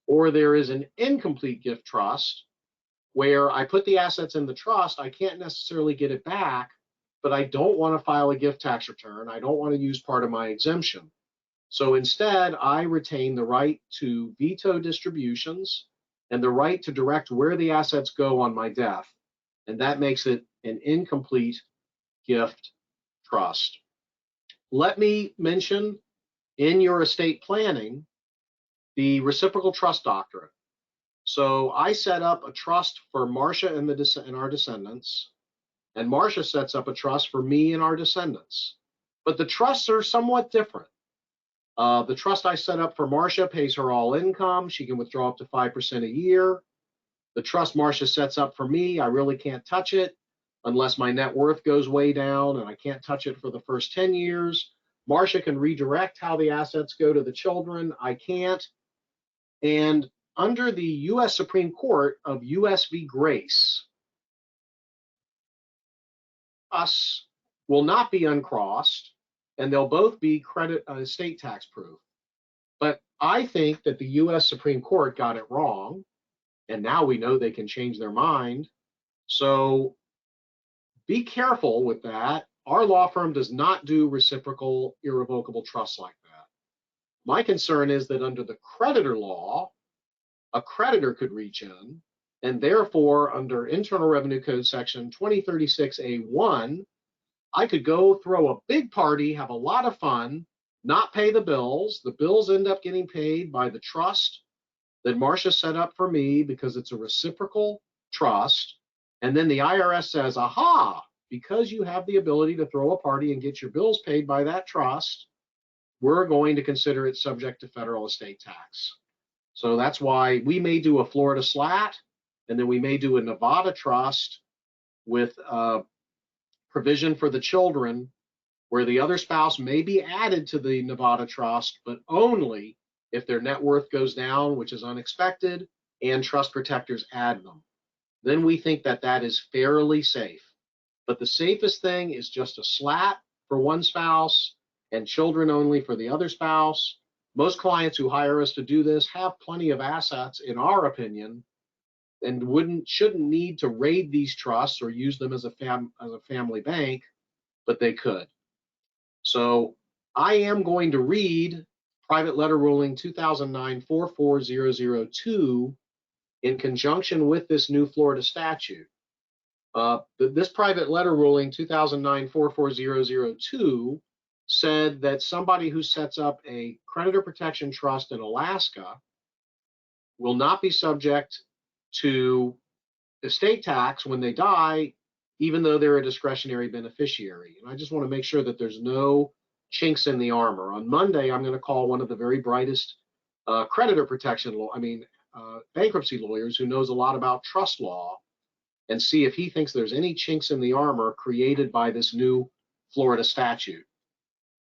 Or there is an incomplete gift trust, where I put the assets in the trust, I can't necessarily get it back, but I don't want to file a gift tax return. I don't want to use part of my exemption. So instead, I retain the right to veto distributions and the right to direct where the assets go on my death. And that makes it an incomplete gift trust. Let me mention, in your estate planning, the reciprocal trust doctrine. So I set up a trust for Marcia and our descendants, and Marcia sets up a trust for me and our descendants. But the trusts are somewhat different. The trust I set up for Marcia pays her all income. She can withdraw up to 5% a year. The trust Marcia sets up for me, I really can't touch it unless my net worth goes way down, and I can't touch it for the first 10 years. Marcia can redirect how the assets go to the children. I can't. And under the U.S. Supreme Court of U.S. v. Grace, us will not be uncrossed, and they'll both be estate tax proof. But I think that the U.S. Supreme Court got it wrong, and now we know they can change their mind. So be careful with that. Our law firm does not do reciprocal irrevocable trusts like that. My concern is that under the creditor law, a creditor could reach in, and therefore under Internal Revenue Code section 2036A1, I could go throw a big party, have a lot of fun, not pay the bills. The bills end up getting paid by the trust that Marcia set up for me because it's a reciprocal trust. And then the IRS says, aha, because you have the ability to throw a party and get your bills paid by that trust, we're going to consider it subject to federal estate tax. So that's why we may do a Florida slat, and then we may do a Nevada trust with provision for the children, where the other spouse may be added to the Nevada trust, but only if their net worth goes down, which is unexpected, and trust protectors add them. Then we think that that is fairly safe. But the safest thing is just a slat for one spouse and children only for the other spouse. Most clients who hire us to do this have plenty of assets, in our opinion, and shouldn't need to raid these trusts or use them as a family bank, but they could. So I am going to read Private Letter Ruling 2009-44002 in conjunction with this new Florida statute. This Private Letter Ruling 2009-44002 said that somebody who sets up a creditor protection trust in Alaska will not be subject to estate tax when they die, even though they're a discretionary beneficiary. And I just want to make sure that there's no chinks in the armor. On Monday, I'm going to call one of the very brightest creditor protection bankruptcy lawyers who knows a lot about trust law, and see if he thinks there's any chinks in the armor created by this new Florida statute.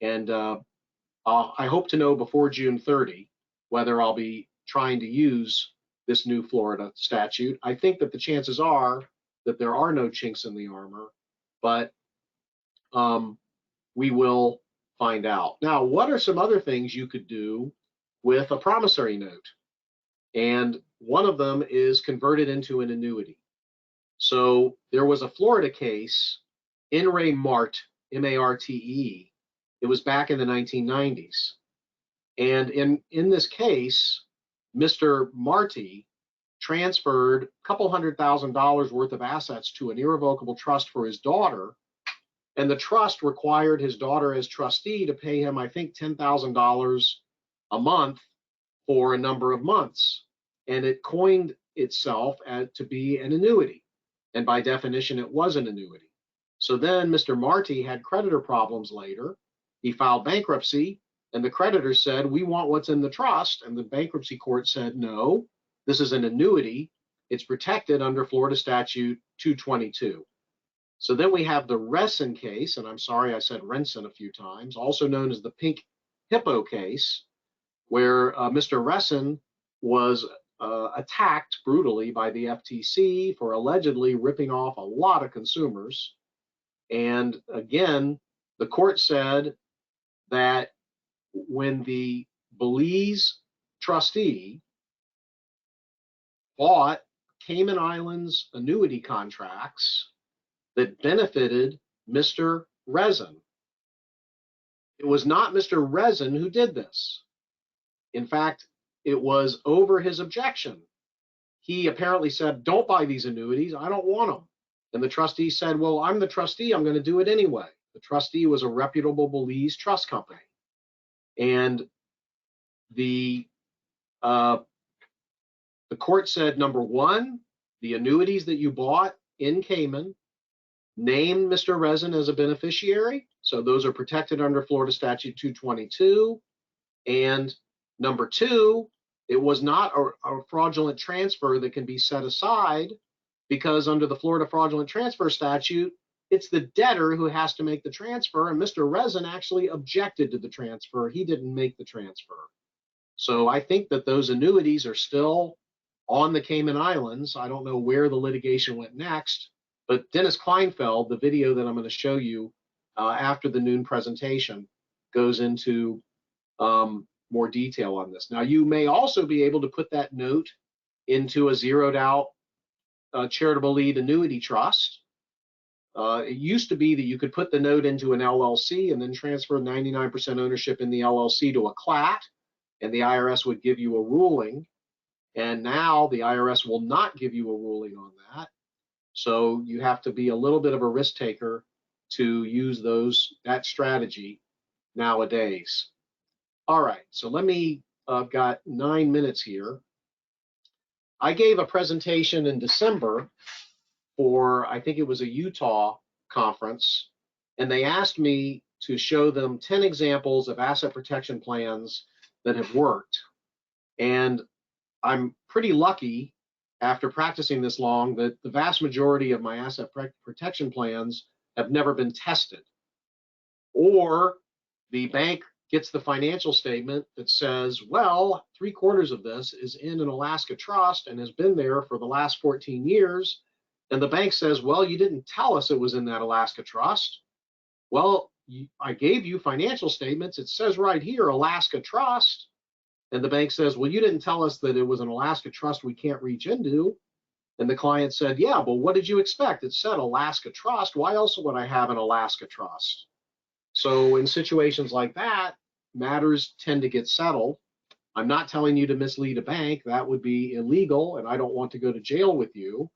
And I hope to know before June 30 whether I'll be trying to use this new Florida statute. I think that the chances are that there are no chinks in the armor, but we will find out. Now, what are some other things you could do with a promissory note? And one of them is convert it into an annuity. So there was a Florida case, In re Marte, M-A-R-T-E. It was back in the 1990s. And in this case, Mr. Marty transferred a couple $100,000 worth of assets to an irrevocable trust for his daughter, and the trust required his daughter as trustee to pay him, I think, $10,000 a month for a number of months, and it coined itself to be an annuity, and by definition it was an annuity. So then Mr. Marty had creditor problems later. He filed bankruptcy, and the creditors said, we want what's in the trust, and the bankruptcy court said, no, this is an annuity. It's protected under Florida Statute 222. So then we have the Resson case, and I'm sorry I said Renson a few times, also known as the Pink Hippo case, where Mr. Resson was attacked brutally by the FTC for allegedly ripping off a lot of consumers. And again, the court said that when the Belize trustee bought Cayman Islands annuity contracts that benefited Mr. Resson, it was not Mr. Resson who did this. In fact, it was over his objection. He apparently said, don't buy these annuities, I don't want them. And the trustee said, well, I'm the trustee, I'm going to do it anyway. The trustee was a reputable Belize trust company. And the court said, number one, the annuities that you bought in Cayman named Mr. Resson as a beneficiary, so those are protected under Florida Statute 222. And number two, it was not a fraudulent transfer that can be set aside, because under the Florida Fraudulent Transfer Statute, it's the debtor who has to make the transfer, and Mr. Resson actually objected to the transfer. He didn't make the transfer. So I think that those annuities are still on the Cayman Islands. I don't know where the litigation went next, but Dennis Kleinfeld, the video that I'm going to show you after the noon presentation, goes into more detail on this. Now, you may also be able to put that note into a zeroed out charitable lead annuity trust. It used to be that you could put the note into an LLC and then transfer 99% ownership in the LLC to a CLAT, and the IRS would give you a ruling. And now the IRS will not give you a ruling on that. So you have to be a little bit of a risk taker to use that strategy nowadays. All right, so I've got 9 minutes here. I gave a presentation in December for, I think it was a Utah conference, and they asked me to show them 10 examples of asset protection plans that have worked. And I'm pretty lucky, after practicing this long, that the vast majority of my asset protection plans have never been tested. Or the bank gets the financial statement that says, well, 3/4 of this is in an Alaska trust and has been there for the last 14 years. And the bank says, well, you didn't tell us it was in that Alaska trust. Well, I gave you financial statements. It says right here, Alaska trust. And the bank says, well, you didn't tell us that it was an Alaska trust we can't reach into. And the client said, yeah, but what did you expect? It said Alaska trust. Why else would I have an Alaska trust? So in situations like that, matters tend to get settled. I'm not telling you to mislead a bank. That would be illegal, and I don't want to go to jail with you.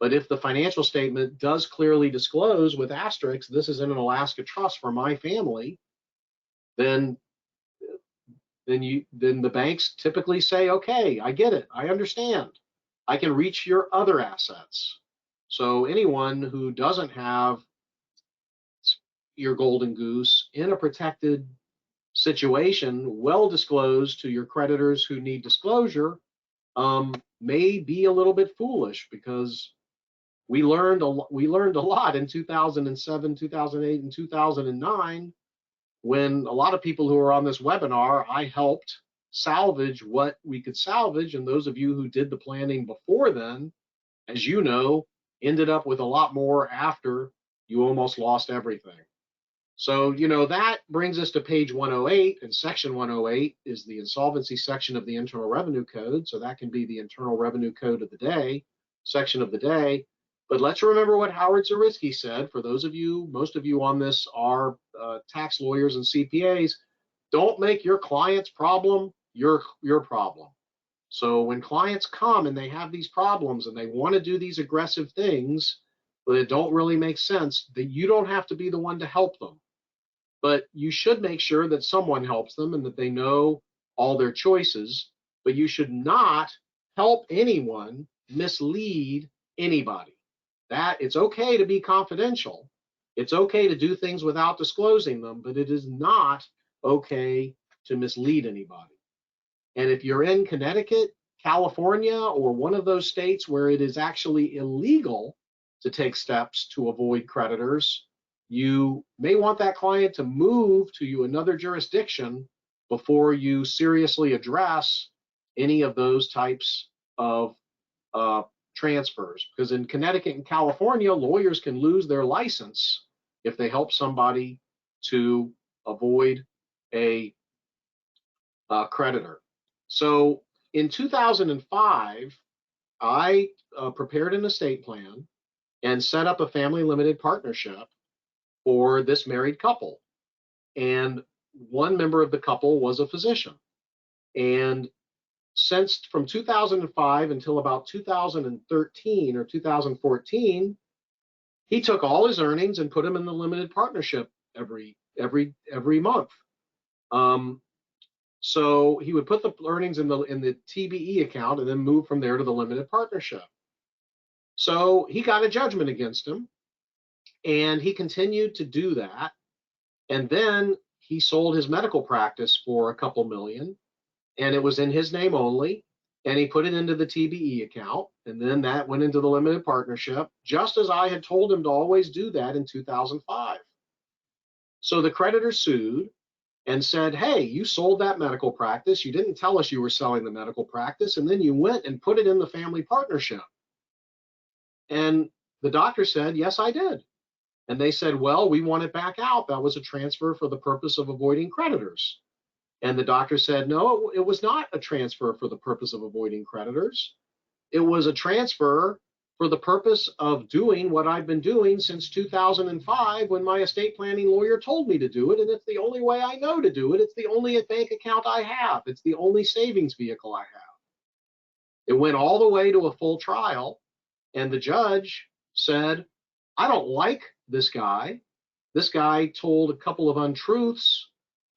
But if the financial statement does clearly disclose with asterisks, this is in an Alaska trust for my family, then the banks typically say, okay, I get it, I understand. I can reach your other assets. So anyone who doesn't have your golden goose in a protected situation, well disclosed to your creditors who need disclosure, may be a little bit foolish, because we learned a lot in 2007, 2008, and 2009, when a lot of people who are on this webinar, I helped salvage what we could salvage, and those of you who did the planning before then, as you know, ended up with a lot more after you almost lost everything. So, you know, that brings us to page 108, and section 108 is the insolvency section of the Internal Revenue Code. So that can be the Internal Revenue Code of the day, section of the day. But let's remember what Howard Zariski said. For those of you, most of you on this are tax lawyers and CPAs. Don't make your client's problem your problem. So when clients come and they have these problems and they want to do these aggressive things, but it don't really make sense, that you don't have to be the one to help them. But you should make sure that someone helps them and that they know all their choices. But you should not help anyone mislead anybody. That it's okay to be confidential. It's okay to do things without disclosing them, but it is not okay to mislead anybody. And if you're in Connecticut, California, or one of those states where it is actually illegal to take steps to avoid creditors, you may want that client to move to another jurisdiction before you seriously address any of those types of transfers. Because in Connecticut and California, lawyers can lose their license if they help somebody to avoid a creditor. So in 2005, I prepared an estate plan and set up a family limited partnership for this married couple. And one member of the couple was a physician. And since from 2005 until about 2013 or 2014, he took all his earnings and put them in the limited partnership every month. So he would put the earnings in the TBE account and then move from there to the limited partnership. So he got a judgment against him, and he continued to do that. And then he sold his medical practice for a couple million, and it was in his name only. And he put it into the TBE account, and then that went into the limited partnership, just as I had told him to always do that in 2005. So the creditor sued and said, hey, you sold that medical practice. You didn't tell us you were selling the medical practice, and then you went and put it in the family partnership. And the doctor said, yes, I did. And they said, well, we want it back out. That was a transfer for the purpose of avoiding creditors. And the doctor said, no, it was not a transfer for the purpose of avoiding creditors. It was a transfer for the purpose of doing what I've been doing since 2005 when my estate planning lawyer told me to do it. And it's the only way I know to do it. It's the only bank account I have. It's the only savings vehicle I have. It went all the way to a full trial. And the judge said, I don't like this guy. This guy told a couple of untruths,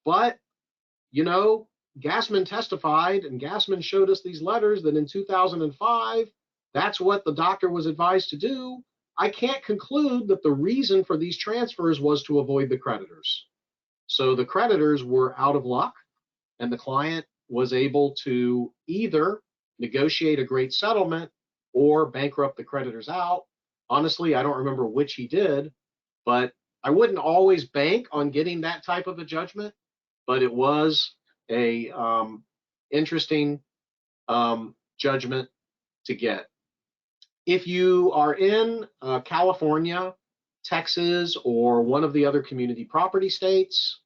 but, you know, Gassman testified, and Gassman showed us these letters that in 2005, that's what the doctor was advised to do. I can't conclude that the reason for these transfers was to avoid the creditors. So the creditors were out of luck, and the client was able to either negotiate a great settlement or bankrupt the creditors out. Honestly, I don't remember which he did, but I wouldn't always bank on getting that type of a judgment, but it was a interesting judgment to get. If you are in California, Texas, or one of the other community property states,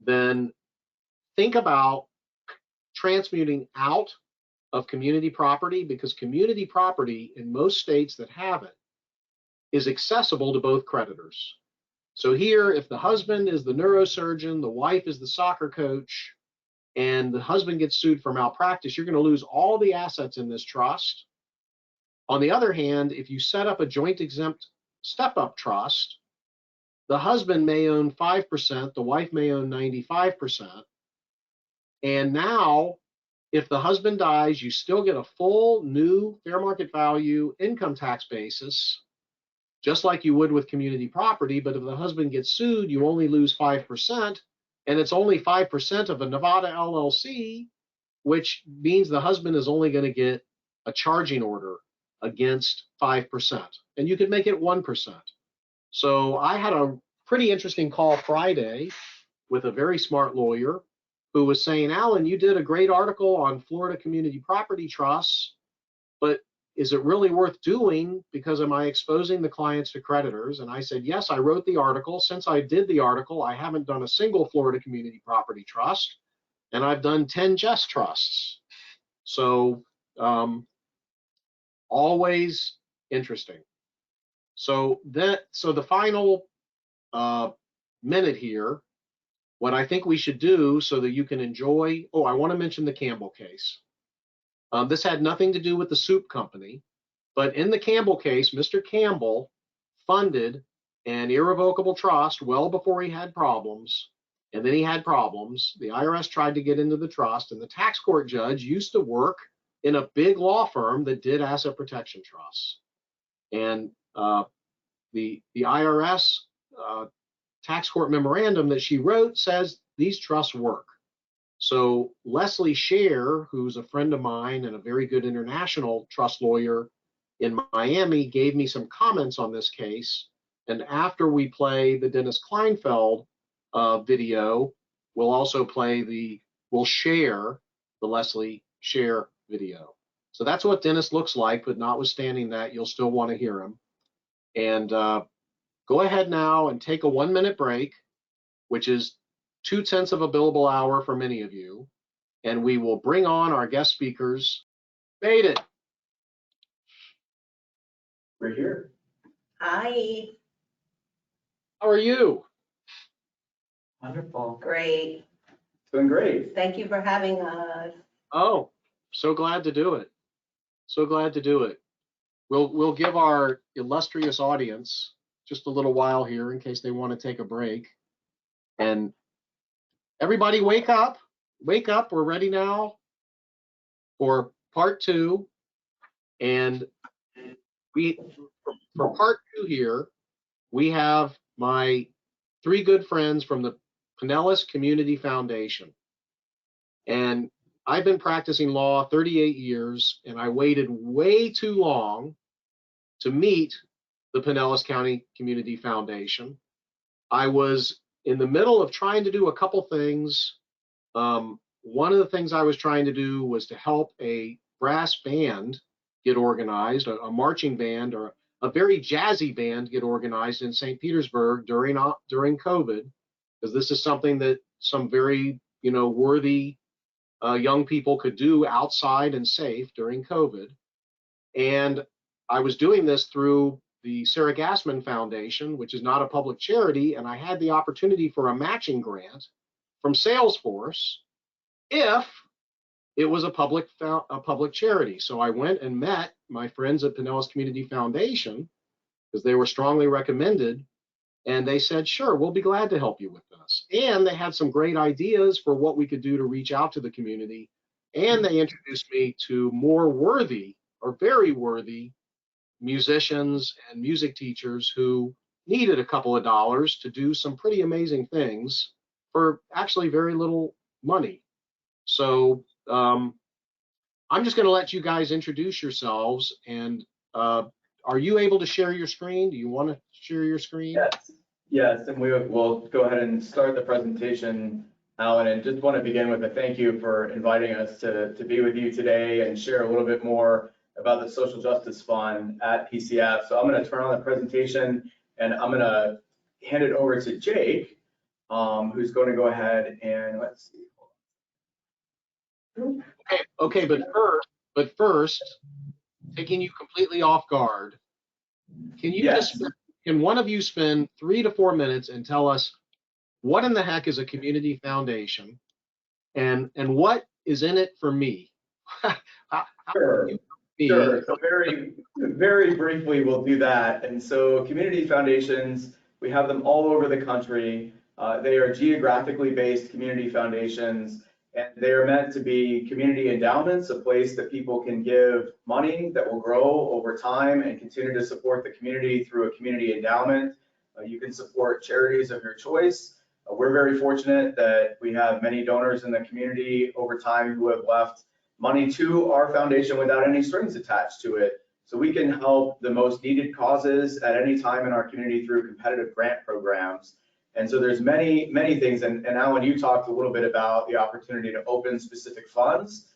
then think about transmuting out of community property, because community property in most states that have it is accessible to both creditors. So here, if the husband is the neurosurgeon, the wife is the soccer coach, and the husband gets sued for malpractice, you're going to lose all the assets in this trust. On the other hand, if you set up a joint exempt step-up trust, the husband may own 5%, the wife may own 95%. And now, if the husband dies, you still get a full new fair market value income tax basis, just like you would with community property. But if the husband gets sued, you only lose 5%, and it's only 5% of a Nevada LLC, which means the husband is only going to get a charging order against 5%, and you could make it 1%. So I had a pretty interesting call Friday with a very smart lawyer who was saying, Alan, you did a great article on Florida community property trusts, but is it really worth doing? Because am I exposing the clients to creditors? And I said, yes, I wrote the article. Since I did the article, I haven't done a single Florida community property trust, and I've done 10 just trusts. So always interesting. So the final minute here, what I think we should do so that you can enjoy, oh, I want to mention the Campbell case. This had nothing to do with the soup company, but in the Campbell case, Mr. Campbell funded an irrevocable trust well before he had problems, and then he had problems. The IRS tried to get into the trust, and the tax court judge used to work in a big law firm that did asset protection trusts. And the IRS tax court memorandum that she wrote says these trusts work. So Leslie Scher, who's a friend of mine and a very good international trust lawyer in Miami, gave me some comments on this case. And after we play the Dennis Kleinfeld video, we'll also we'll share the Leslie Scher video. So that's what Dennis looks like, but notwithstanding that, you'll still want to hear him. And go ahead now and take a 1-minute break, which is 0.2 of a billable hour for many of you, and we will bring on our guest speakers. Made it. We're here. Hi. How are you? Wonderful. Great. Doing great. Thank you for having us. Oh, so glad to do it. So glad to do it. We'll give our illustrious audience just a little while here in case they want to take a break. And everybody wake up. Wake up. We're ready now for part 2. And for part 2 here, we have my 3 good friends from the Pinellas Community Foundation. And I've been practicing law 38 years, and I waited way too long to meet the Pinellas County Community Foundation. I was in the middle of trying to do a couple things. One of the things I was trying to do was to help a brass band get organized, a marching band or a very jazzy band get organized in St. Petersburg during COVID, because this is something that some very worthy young people could do outside and safe during COVID. And I was doing this through the Sarah Gassman Foundation, which is not a public charity, and I had the opportunity for a matching grant from Salesforce if it was a public charity. So I went and met my friends at Pinellas Community Foundation because they were strongly recommended, and they said, sure, we'll be glad to help you with this. And they had some great ideas for what we could do to reach out to the community, and they introduced me to more worthy or very worthy musicians and music teachers who needed a couple of dollars to do some pretty amazing things for actually very little money. So I'm just going to let you guys introduce yourselves. And are you able to share your screen? Do you want to share your screen? Yes, and we'll go ahead and start the presentation, Alan, and just want to begin with a thank you for inviting us to be with you today and share a little bit more about the Social Justice Fund at PCF. So I'm going to turn on the presentation, and I'm going to hand it over to Jake, who's going to go ahead and let's see. Okay, but first, taking you completely off guard, can you can one of you spend 3 to 4 minutes and tell us what in the heck is a community foundation, and what is in it for me? Sure. Sure. So very briefly, we'll do that. And so community foundations, we have them all over the country. They are geographically based community foundations, and they are meant to be community endowments, a place that people can give money that will grow over time and continue to support the community through a community endowment. You can support charities of your choice. We're very fortunate that we have many donors in the community over time who have left money to our foundation without any strings attached to it. So we can help the most needed causes at any time in our community through competitive grant programs. And so there's many things, and Alan, you talked a little bit about the opportunity to open specific funds.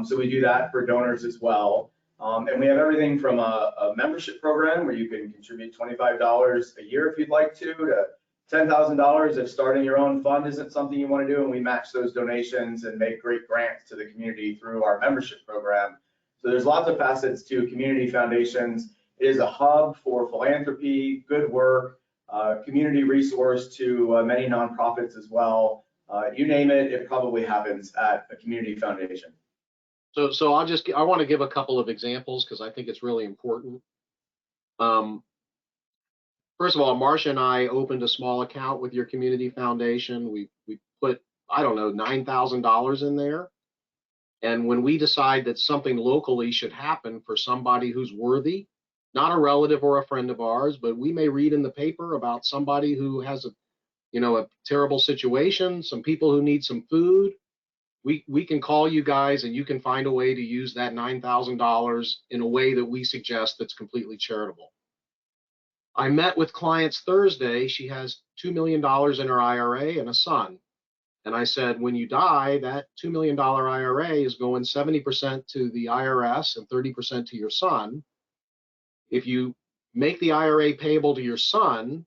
So we do that for donors as well. And we have everything from a membership program where you can contribute $25 a year if you'd like to $10,000 if starting your own fund isn't something you want to do, and we match those donations and make great grants to the community through our membership program. So there's lots of facets to community foundations. It is a hub for philanthropy, good work, community resource to many nonprofits as well. You name it, it probably happens at a community foundation. So I want to give a couple of examples because I think it's really important. First of all, Marcia and I opened a small account with your community foundation. We put, I don't know, $9,000 in there. And when we decide that something locally should happen for somebody who's worthy, not a relative or a friend of ours, but we may read in the paper about somebody who has a terrible situation, some people who need some food, we can call you guys and you can find a way to use that $9,000 in a way that we suggest that's completely charitable. I met with clients Thursday. She has $2 million in her IRA and a son. And I said, when you die, that $2 million IRA is going 70% to the IRS and 30% to your son. If you make the IRA payable to your son,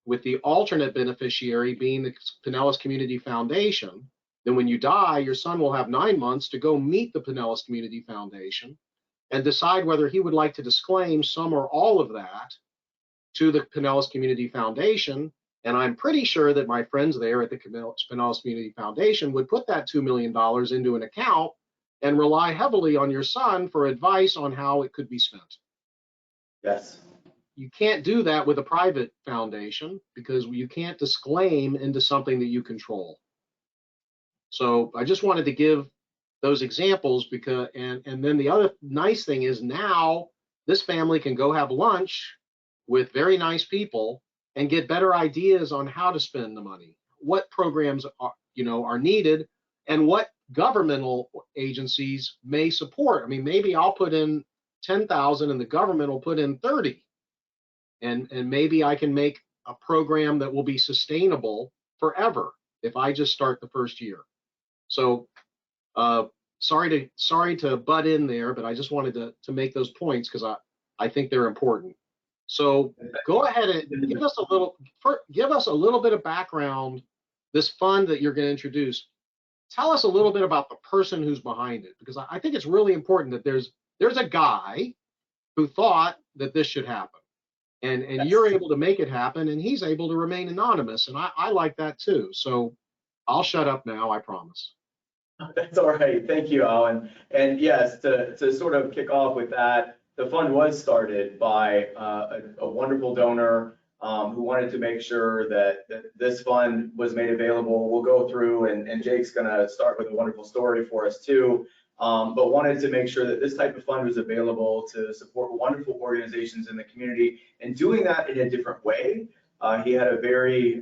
with the alternate beneficiary being the Pinellas Community Foundation, then when you die, your son will have 9 months to go meet the Pinellas Community Foundation and decide whether he would like to disclaim some or all of that to the Pinellas Community Foundation. And I'm pretty sure that my friends there at the Pinellas Community Foundation would put that $2 million into an account and rely heavily on your son for advice on how it could be spent. Yes. You can't do that with a private foundation because you can't disclaim into something that you control. So I just wanted to give those examples because, and then the other nice thing is now this family can go have lunch with very nice people and get better ideas on how to spend the money, what programs are needed, and what governmental agencies may support. I mean, maybe I'll put in 10,000 and the government will put in 30. And maybe I can make a program that will be sustainable forever if I just start the first year. So sorry to butt in there, but I just wanted to make those points because I think they're important. So go ahead and give us a little bit of background. This fund that you're going to introduce, tell us a little bit about the person who's behind it, because I think it's really important that there's a guy who thought that this should happen. And yes, you're able to make it happen, and he's able to remain anonymous, and I like that too. So I'll shut up now, I promise. That's all right. Thank you, Alan. And yes, to sort of kick off with that, the fund was started by a wonderful donor who wanted to make sure that this fund was made available. We'll go through, and Jake's going to start with a wonderful story for us too. But wanted to make sure that this type of fund was available to support wonderful organizations in the community, and doing that in a different way. He had a very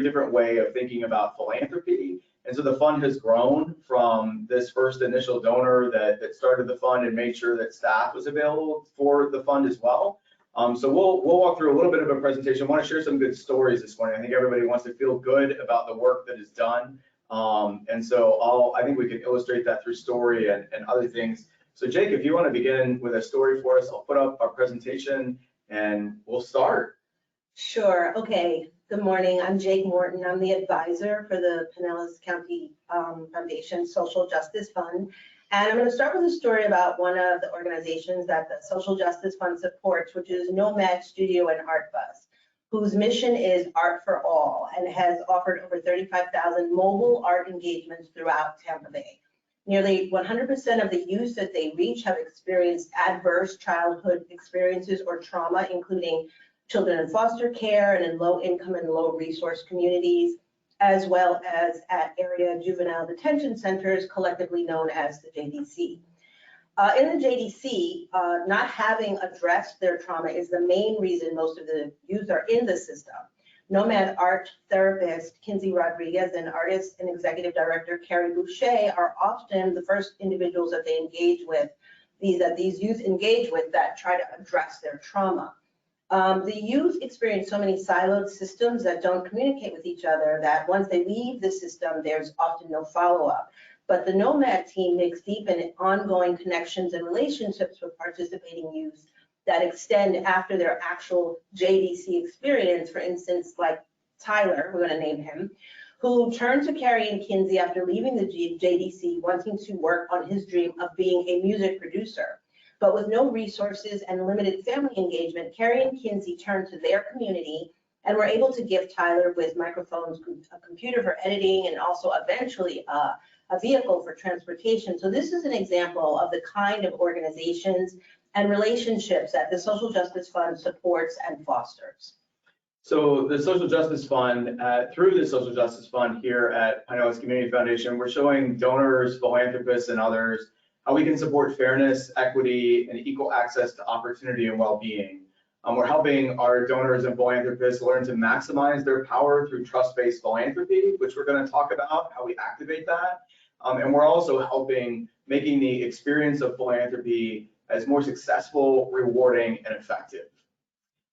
different way of thinking about philanthropy, and so the fund has grown from this first initial donor that started the fund and made sure that staff was available for the fund as well. So we'll walk through a little bit of a presentation. I want to share some good stories this morning. I think everybody wants to feel good about the work that is done. And so I think we can illustrate that through story and other things. So Jake, if you want to begin with a story for us, I'll put up our presentation and we'll start. Sure. Okay. Good morning. I'm Jake Morton. I'm the advisor for the Pinellas County Foundation Social Justice Fund. And I'm going to start with a story about one of the organizations that the Social Justice Fund supports, which is Nomad Studio and Art Bus, whose mission is Art for All and has offered over 35,000 mobile art engagements throughout Tampa Bay. Nearly 100% of the youth that they reach have experienced adverse childhood experiences or trauma, including children in foster care and in low income and low resource communities, as well as at area juvenile detention centers, collectively known as the JDC. In the JDC, not having addressed their trauma is the main reason most of the youth are in the system. Nomad art therapist Kinsey Rodriguez and artist and executive director Carrie Boucher are often the first individuals that they engage with, these youth engage with that try to address their trauma. The youth experience so many siloed systems that don't communicate with each other that once they leave the system, there's often no follow-up. but the Nomad team makes deep and ongoing connections and relationships with participating youth that extend after their actual JDC experience. For instance, like Tyler, we're going to name him, who turned to Carrie and Kinsey after leaving the JDC, wanting to work on his dream of being a music producer. But with no resources and limited family engagement, Carrie and Kinsey turned to their community and were able to gift Tyler with microphones, a computer for editing, and also eventually a vehicle for transportation. So this is an example of the kind of organizations and relationships that the Social Justice Fund supports and fosters. So the Social Justice Fund, through the Social Justice Fund here at Pinellas Community Foundation, we're showing donors, philanthropists, and others how we can support fairness, equity, and equal access to opportunity and well-being. We're helping our donors and philanthropists learn to maximize their power through trust-based philanthropy, which we're going to talk about, how we activate that. And we're also helping making the experience of philanthropy as more successful, rewarding, and effective.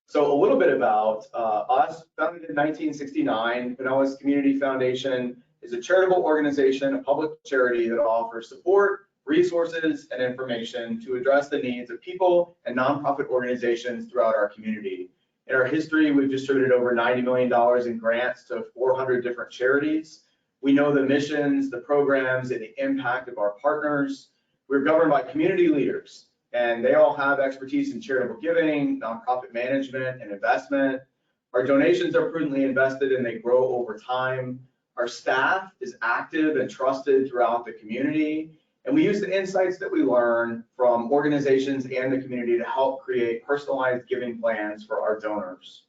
So a little bit about us. Founded in 1969, Pinellas Community Foundation is a charitable organization, a public charity that offers support, resources, and information to address the needs of people and nonprofit organizations throughout our community. In our history, we've distributed over $90 million in grants to 400 different charities. We know the missions, the programs, and the impact of our partners. We're governed by community leaders, and they all have expertise in charitable giving, nonprofit management, and investment. Our donations are prudently invested and they grow over time. Our staff is active and trusted throughout the community. And we use the insights that we learn from organizations and the community to help create personalized giving plans for our donors.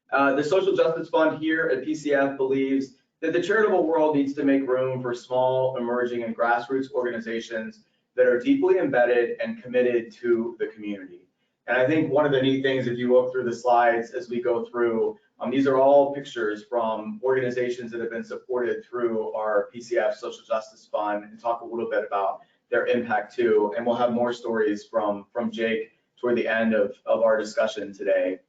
The Social Justice Fund here at PCF believes that the charitable world needs to make room for small, emerging, and grassroots organizations that are deeply embedded and committed to the community. And I think one of the neat things, if you look through the slides as we go through, these are all pictures from organizations that have been supported through our PCF Social Justice Fund, and talk a little bit about their impact too. And we'll have more stories from Jake toward the end of our discussion today.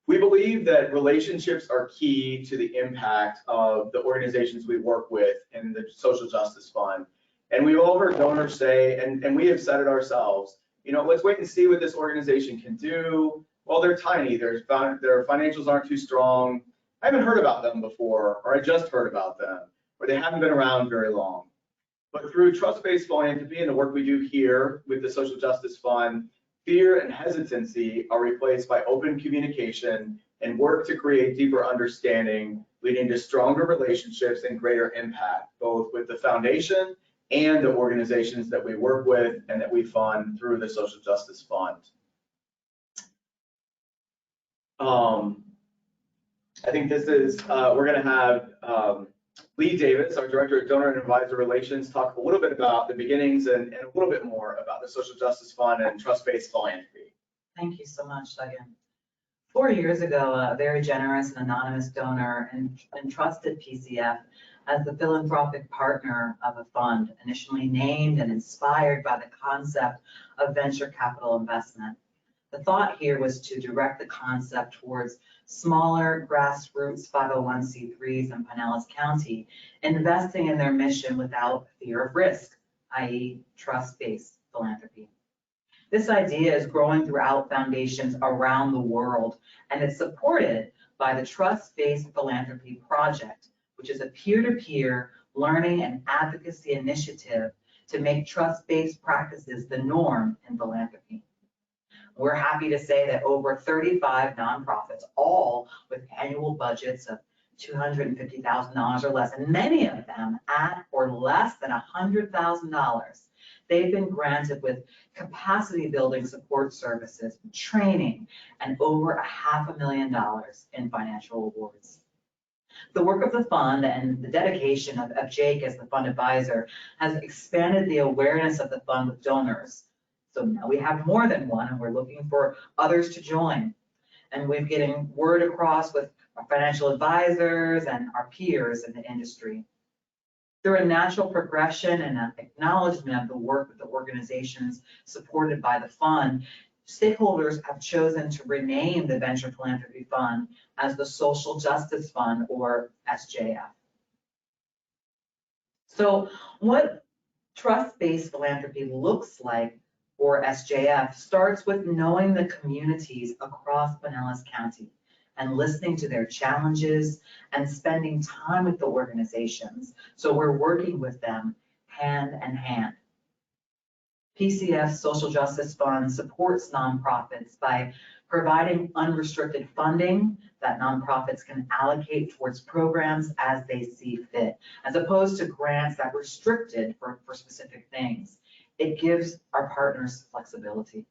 We believe that relationships are key to the impact of the organizations we work with in the Social Justice Fund. And we've all heard donors say, and we have said it ourselves, you know, let's wait and see what this organization can do. Well, they're tiny, their financials aren't too strong. I haven't heard about them before, or I just heard about them, or they haven't been around very long. But through trust-based philanthropy and the work we do here with the Social Justice Fund, fear and hesitancy are replaced by open communication and work to create deeper understanding, leading to stronger relationships and greater impact, both with the foundation and the organizations that we work with and that we fund through the Social Justice Fund. I think this is, we're going to have Lee Davis, our Director of Donor and Advisor Relations, talk a little bit about the beginnings and a little bit more about the Social Justice Fund and trust-based philanthropy. Thank you so much, Duggan. 4 years ago, a very generous and anonymous donor entrusted PCF as the philanthropic partner of a fund, initially named and inspired by the concept of venture capital investment. The thought here was to direct the concept towards smaller grassroots 501c3s in Pinellas County, investing in their mission without fear of risk, i.e. trust-based philanthropy. This idea is growing throughout foundations around the world, and it's supported by the Trust-Based Philanthropy Project, which is a peer-to-peer learning and advocacy initiative to make trust-based practices the norm in philanthropy. We're happy to say that over 35 nonprofits, all with annual budgets of $250,000 or less, and many of them at or less than $100,000, they've been granted with capacity building support services, training, and over $500,000 in financial awards. The work of the fund and the dedication of Jake as the fund advisor has expanded the awareness of the fund with donors. So now we have more than one, and we're looking for others to join. And we're getting word across with our financial advisors and our peers in the industry. Through a natural progression and an acknowledgement of the work with the organizations supported by the fund, stakeholders have chosen to rename the Venture Philanthropy Fund as the Social Justice Fund, or SJF. So what trust-based philanthropy looks like for SJF starts with knowing the communities across Pinellas County and listening to their challenges and spending time with the organizations. So we're working with them hand in hand. PCF Social Justice Fund supports nonprofits by providing unrestricted funding that nonprofits can allocate towards programs as they see fit, as opposed to grants that are restricted for specific things. It gives our partners flexibility.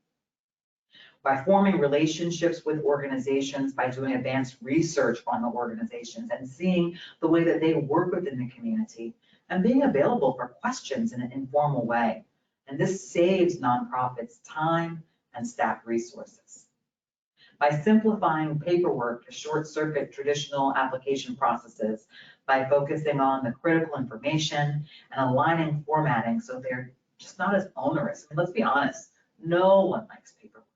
By forming relationships with organizations, by doing advanced research on the organizations and seeing the way that they work within the community and being available for questions in an informal way. And this saves nonprofits time and staff resources. By simplifying paperwork to short-circuit traditional application processes, by focusing on the critical information and aligning formatting so they're just not as onerous. I mean, let's be honest, no one likes paperwork.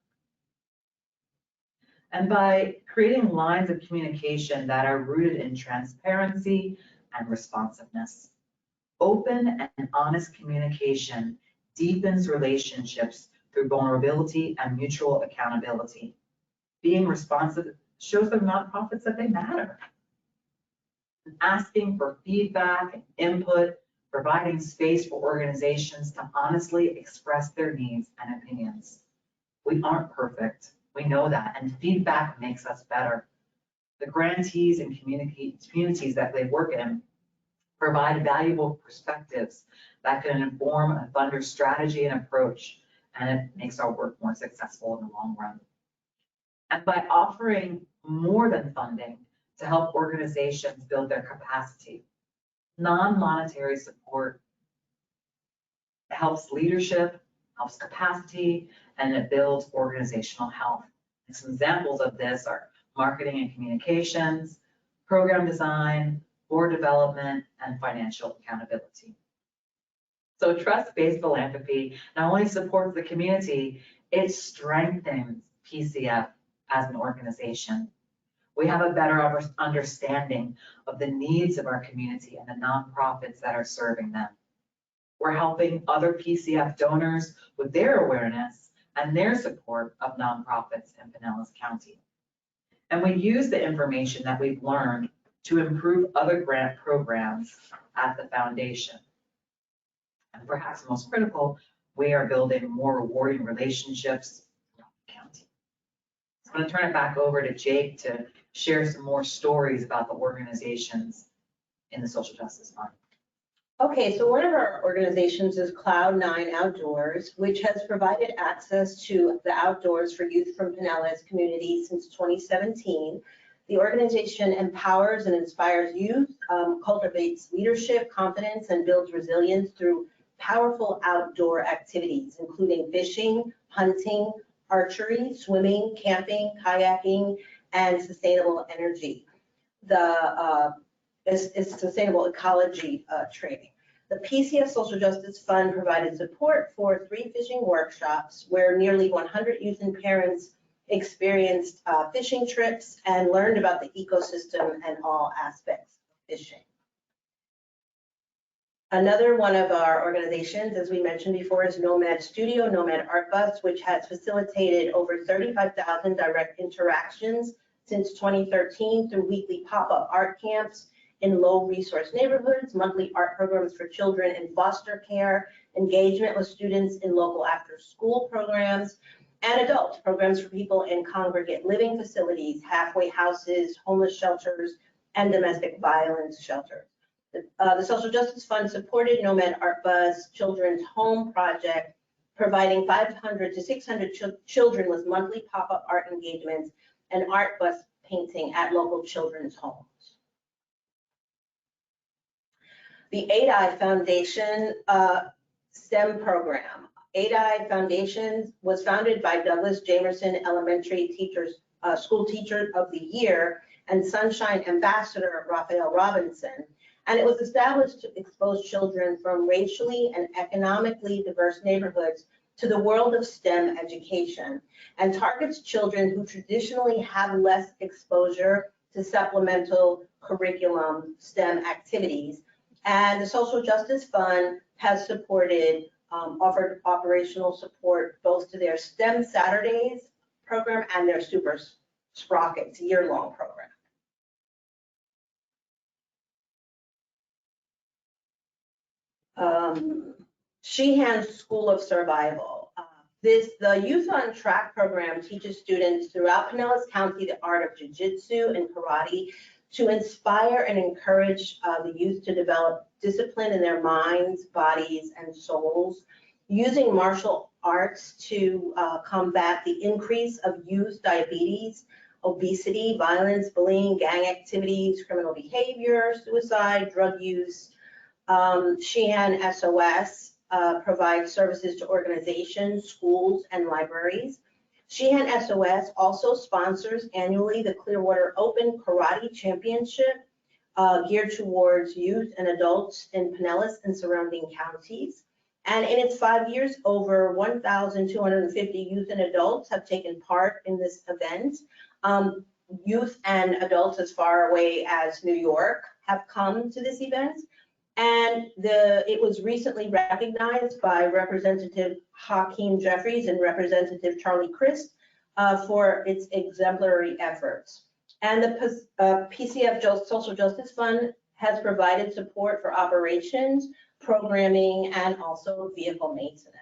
And by creating lines of communication that are rooted in transparency and responsiveness. Open and honest communication deepens relationships through vulnerability and mutual accountability. Being responsive shows the nonprofits that they matter. Asking for feedback and input, providing space for organizations to honestly express their needs and opinions. We aren't perfect, we know that, and feedback makes us better. The grantees and communities that they work in provide valuable perspectives that can inform a funder's strategy and approach, and it makes our work more successful in the long run. And by offering more than funding to help organizations build their capacity, non-monetary support helps leadership, helps capacity, and it builds organizational health. And some examples of this are marketing and communications, program design, board development, and financial accountability. So trust-based philanthropy not only supports the community, it strengthens PCF as an organization. We have a better understanding of the needs of our community and the nonprofits that are serving them. We're helping other PCF donors with their awareness and their support of nonprofits in Pinellas County. And we use the information that we've learned to improve other grant programs at the foundation. And perhaps most critical, we are building more rewarding relationships throughout the county. So I'm going to turn it back over to Jake to share some more stories about the organizations in the Social Justice Fund. Okay, so one of our organizations is Cloud9 Outdoors, which has provided access to the outdoors for youth from Pinellas community since 2017. The organization empowers and inspires youth, cultivates leadership, confidence, and builds resilience through powerful outdoor activities, including fishing, hunting, archery, swimming, camping, kayaking, and sustainable energy. It's sustainable ecology training. The PCF Social Justice Fund provided support for 3 fishing workshops where nearly 100 youth and parents experienced fishing trips and learned about the ecosystem and all aspects of fishing. Another one of our organizations, as we mentioned before, is Nomad Studio, Nomad Art Bus, which has facilitated over 35,000 direct interactions since 2013 through weekly pop-up art camps in low-resource neighborhoods, monthly art programs for children in foster care, engagement with students in local after-school programs, and adult programs for people in congregate living facilities, halfway houses, homeless shelters, and domestic violence shelters. The Social Justice Fund supported Nomad Art Bus Children's Home Project, providing 500 to 600 children with monthly pop-up art engagements and art bus painting at local children's homes. The ADI Foundation STEM program. ADI Foundation was founded by Douglas Jamerson Elementary School Teacher of the Year and Sunshine Ambassador Raphael Robinson. And it was established to expose children from racially and economically diverse neighborhoods to the world of STEM education, and targets children who traditionally have less exposure to supplemental curriculum STEM activities, And the Social Justice Fund has supported, offered operational support both to their STEM Saturdays program and their Super Sprockets year-long program. Sheehan School of Survival. The Youth on Track program teaches students throughout Pinellas County the art of jiu-jitsu and karate to inspire and encourage the youth to develop discipline in their minds, bodies, and souls, using martial arts to combat the increase of youth diabetes, obesity, violence, bullying, gang activities, criminal behavior, suicide, drug use. Sheehan SOS provides services to organizations, schools, and libraries. Sheehan SOS also sponsors annually the Clearwater Open Karate Championship geared towards youth and adults in Pinellas and surrounding counties. And in its 5 years, over 1,250 youth and adults have taken part in this event. Youth and adults as far away as New York have come to this event. And it was recently recognized by Representative Hakeem Jeffries and Representative Charlie Crist for its exemplary efforts. And the PCF Social Justice Fund has provided support for operations, programming, and also vehicle maintenance.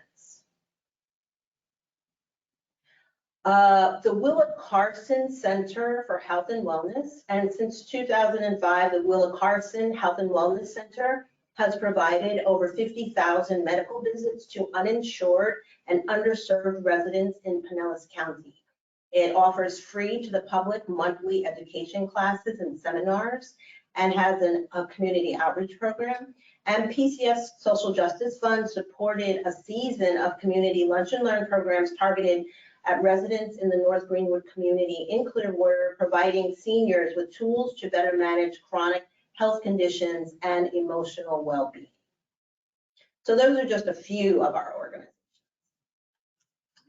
The Willa Carson Center for Health and Wellness, and since 2005, the Willa Carson Health and Wellness Center has provided over 50,000 medical visits to uninsured and underserved residents in Pinellas County. It offers free to the public monthly education classes and seminars and has a community outreach program. And PCF's Social Justice Fund supported a season of community lunch and learn programs targeted at residents in the North Greenwood community in Clearwater, providing seniors with tools to better manage chronic health conditions and emotional well-being. So those are just a few of our organizations.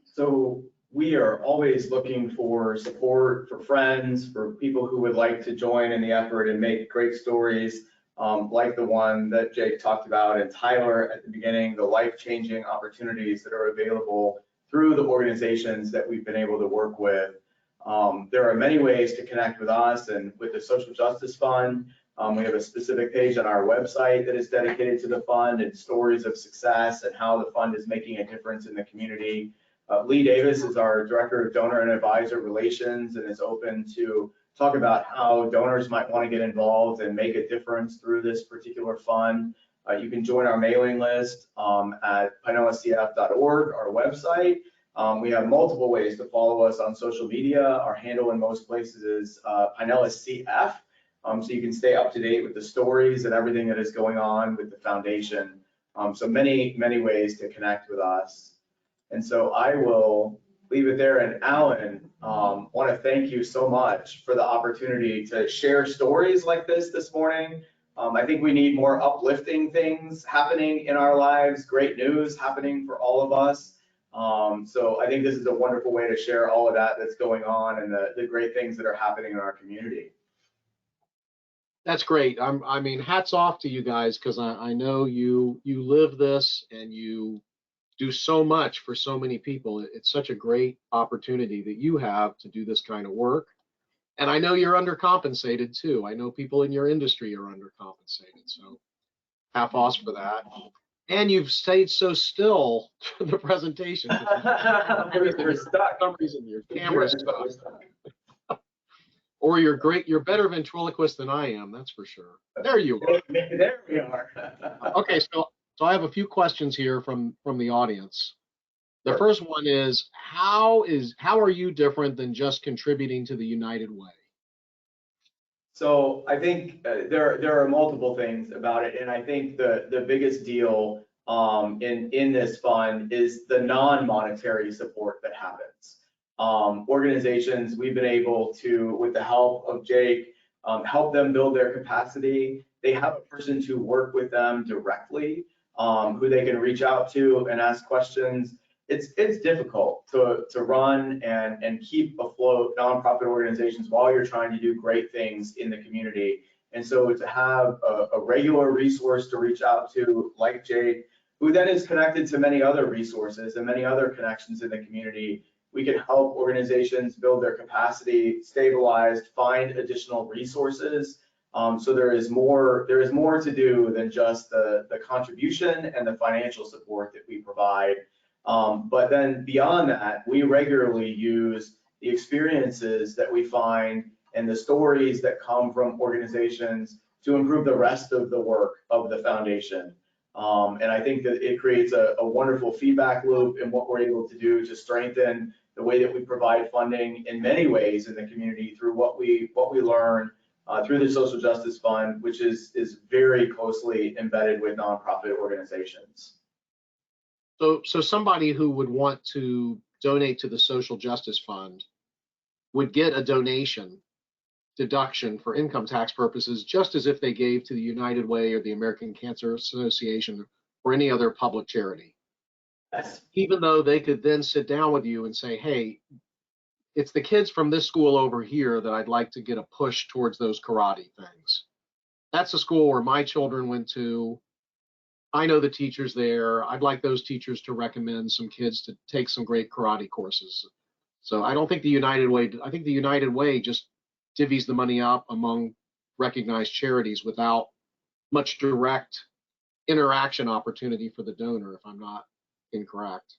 So we are always looking for support, for friends, for people who would like to join in the effort and make great stories like the one that Jake talked about and Tyler at the beginning, the life-changing opportunities that are available through the organizations that we've been able to work with. There are many ways to connect with us and with the Social Justice Fund. We have a specific page on our website that is dedicated to the fund and stories of success and how the fund is making a difference in the community. Lee Davis is our Director of Donor and Advisor Relations and is open to talk about how donors might want to get involved and make a difference through this particular fund. You can join our mailing list at pinellascf.org, our website. We have multiple ways to follow us on social media. Our handle in most places is PinellasCF, so you can stay up to date with the stories and everything that is going on with the foundation. So many, many ways to connect with us. And so I will leave it there. And Alan, want to thank you so much for the opportunity to share stories like this morning. I think we need more uplifting things happening in our lives, great news happening for all of us. So I think this is a wonderful way to share all of that that's going on and the great things that are happening in our community. That's great. I mean, hats off to you guys, because I know you live this and you do so much for so many people. It's such a great opportunity that you have to do this kind of work. And I know you're undercompensated too. I know people in your industry are undercompensated. So half off for that. And you've stayed so still to the presentation. We're stuck. For some reason your camera's stuck. Or you're better ventriloquist than I am, that's for sure. There you are. There we are. Okay, so I have a few questions here from the audience. The first one is how are you different than just contributing to the United Way? So I think there are multiple things about it, and I think the biggest deal in this fund is the non-monetary support that happens. Organizations, we've been able to, with the help of Jake, help them build their capacity. They have a person to work with them directly, who they can reach out to and ask questions. It's difficult to run and keep afloat nonprofit organizations while you're trying to do great things in the community. And so to have a regular resource to reach out to like Jake, who then is connected to many other resources and many other connections in the community, we can help organizations build their capacity, stabilized, find additional resources. So there is more to do than just the contribution and the financial support that we provide. But then beyond that, we regularly use the experiences that we find and the stories that come from organizations to improve the rest of the work of the foundation. And I think that it creates a wonderful feedback loop in what we're able to do to strengthen the way that we provide funding in many ways in the community through what we learn through the Social Justice Fund, which is very closely embedded with nonprofit organizations. So somebody who would want to donate to the Social Justice Fund would get a donation deduction for income tax purposes, just as if they gave to the United Way or the American Cancer Association or any other public charity. Yes. Even though they could then sit down with you and say, hey, it's the kids from this school over here that I'd like to get a push towards those karate things. That's a school where my children went to. I know the teachers there. I'd like those teachers to recommend some kids to take some great karate courses. So I don't think the United Way, I think the United Way just divvies the money up among recognized charities without much direct interaction opportunity for the donor, if I'm not incorrect.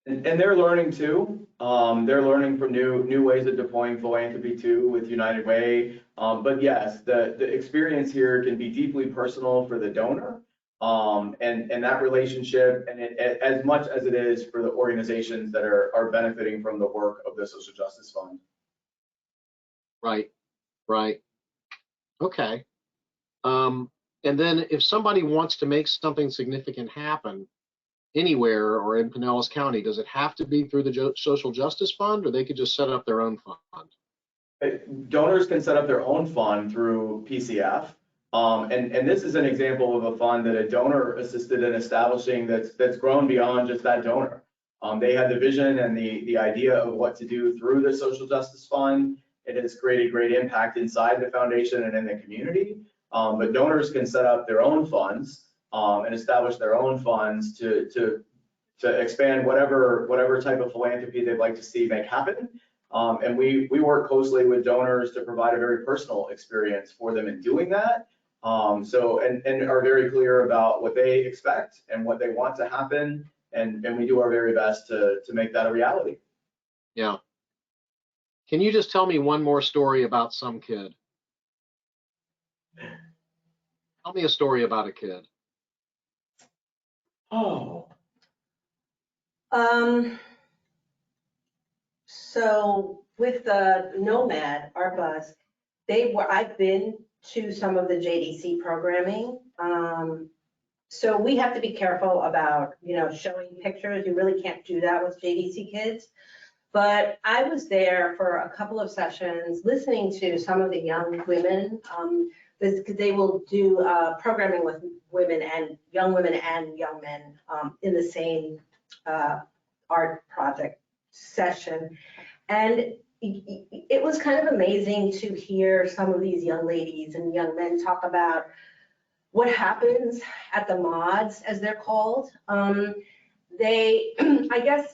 And they're learning too. They're learning from new ways of deploying philanthropy too with United Way. But yes, the experience here can be deeply personal for the donor, and that relationship, and as much as it is for the organizations that are benefiting from the work of the Social Justice Fund. Right. Okay. And then if somebody wants to make something significant happen anywhere or in Pinellas County, does it have to be through the Social Justice Fund, or they could just set up their own fund? Donors can set up their own fund through PCF. And this is an example of a fund that a donor assisted in establishing that's grown beyond just that donor. They had the vision and the idea of what to do through the Social Justice Fund. It has created great impact inside the foundation and in the community. But donors can set up their own funds and establish their own funds to expand whatever type of philanthropy they'd like to see make happen. And we work closely with donors to provide a very personal experience for them in doing that. So are very clear about what they expect and what they want to happen. And we do our very best to make that a reality. Yeah. Can you just tell me one more story about some kid? Tell me a story about a kid. Oh. So with the Nomad, our bus, I've been to some of the JDC programming. So we have to be careful about, showing pictures. You really can't do that with JDC kids. But I was there for a couple of sessions listening to some of the young women. They will do programming with women and young men in the same art project session. And it was kind of amazing to hear some of these young ladies and young men talk about what happens at the mods, as they're called. They, I guess,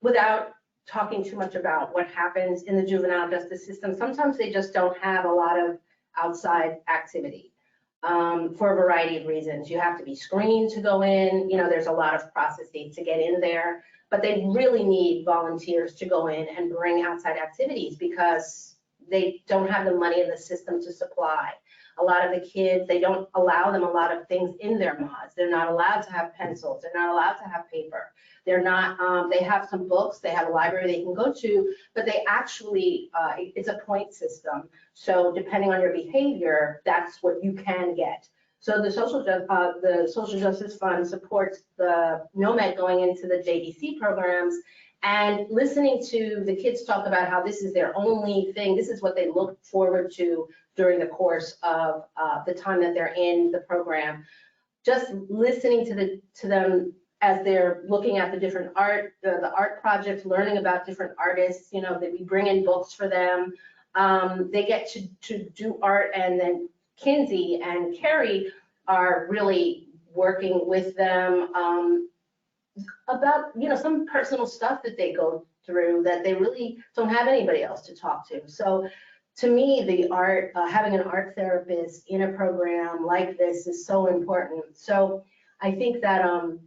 without talking too much about what happens in the juvenile justice system, sometimes they just don't have a lot of outside activity for a variety of reasons. You have to be screened to go in. There's a lot of processing to get in there, but they really need volunteers to go in and bring outside activities because they don't have the money in the system to supply. A lot of the kids, they don't allow them a lot of things in their mods. They're not allowed to have pencils. They're not allowed to have paper. They're not, they have some books, they have a library they can go to, but they actually, it's a point system. So depending on your behavior, that's what you can get. So the Social Justice Fund supports the Nomad going into the JDC programs and listening to the kids talk about how this is their only thing. This is what they look forward to during the course of the time that they're in the program. Just listening to them as they're looking at the different art, the art projects, learning about different artists, that we bring in books for them. They get to do art and then Kinsey and Carrie are really working with them about, some personal stuff that they go through that they really don't have anybody else to talk to. So to me, the art, having an art therapist in a program like this is so important. So I think that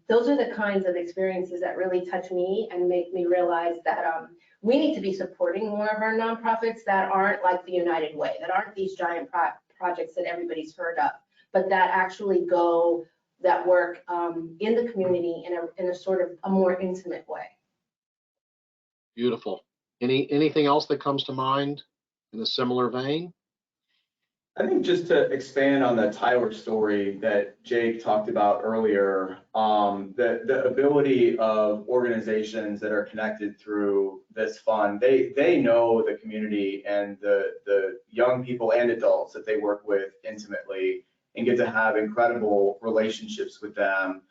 those are the kinds of experiences that really touch me and make me realize that we need to be supporting more of our nonprofits that aren't like the United Way, that aren't these giant projects that everybody's heard of, but that actually that work in the community in a sort of a more intimate way. Beautiful. Anything else that comes to mind in a similar vein? I think just to expand on the Tyler story that Jake talked about earlier, the ability of organizations that are connected through this fund, they know the community and the young people and adults that they work with intimately and get to have incredible relationships with them.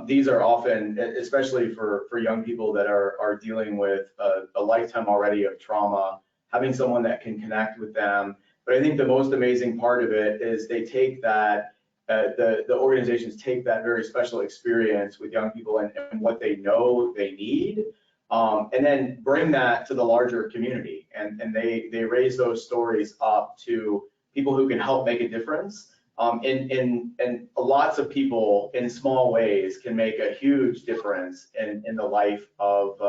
These are often, especially for young people that are dealing with a lifetime already of trauma, having someone that can connect with them. But I think the most amazing part of it is they take that, the organizations take that very special experience with young people and what they know they need, and then bring that to the larger community. And they raise those stories up to people who can help make a difference. And lots of people in small ways can make a huge difference in the life of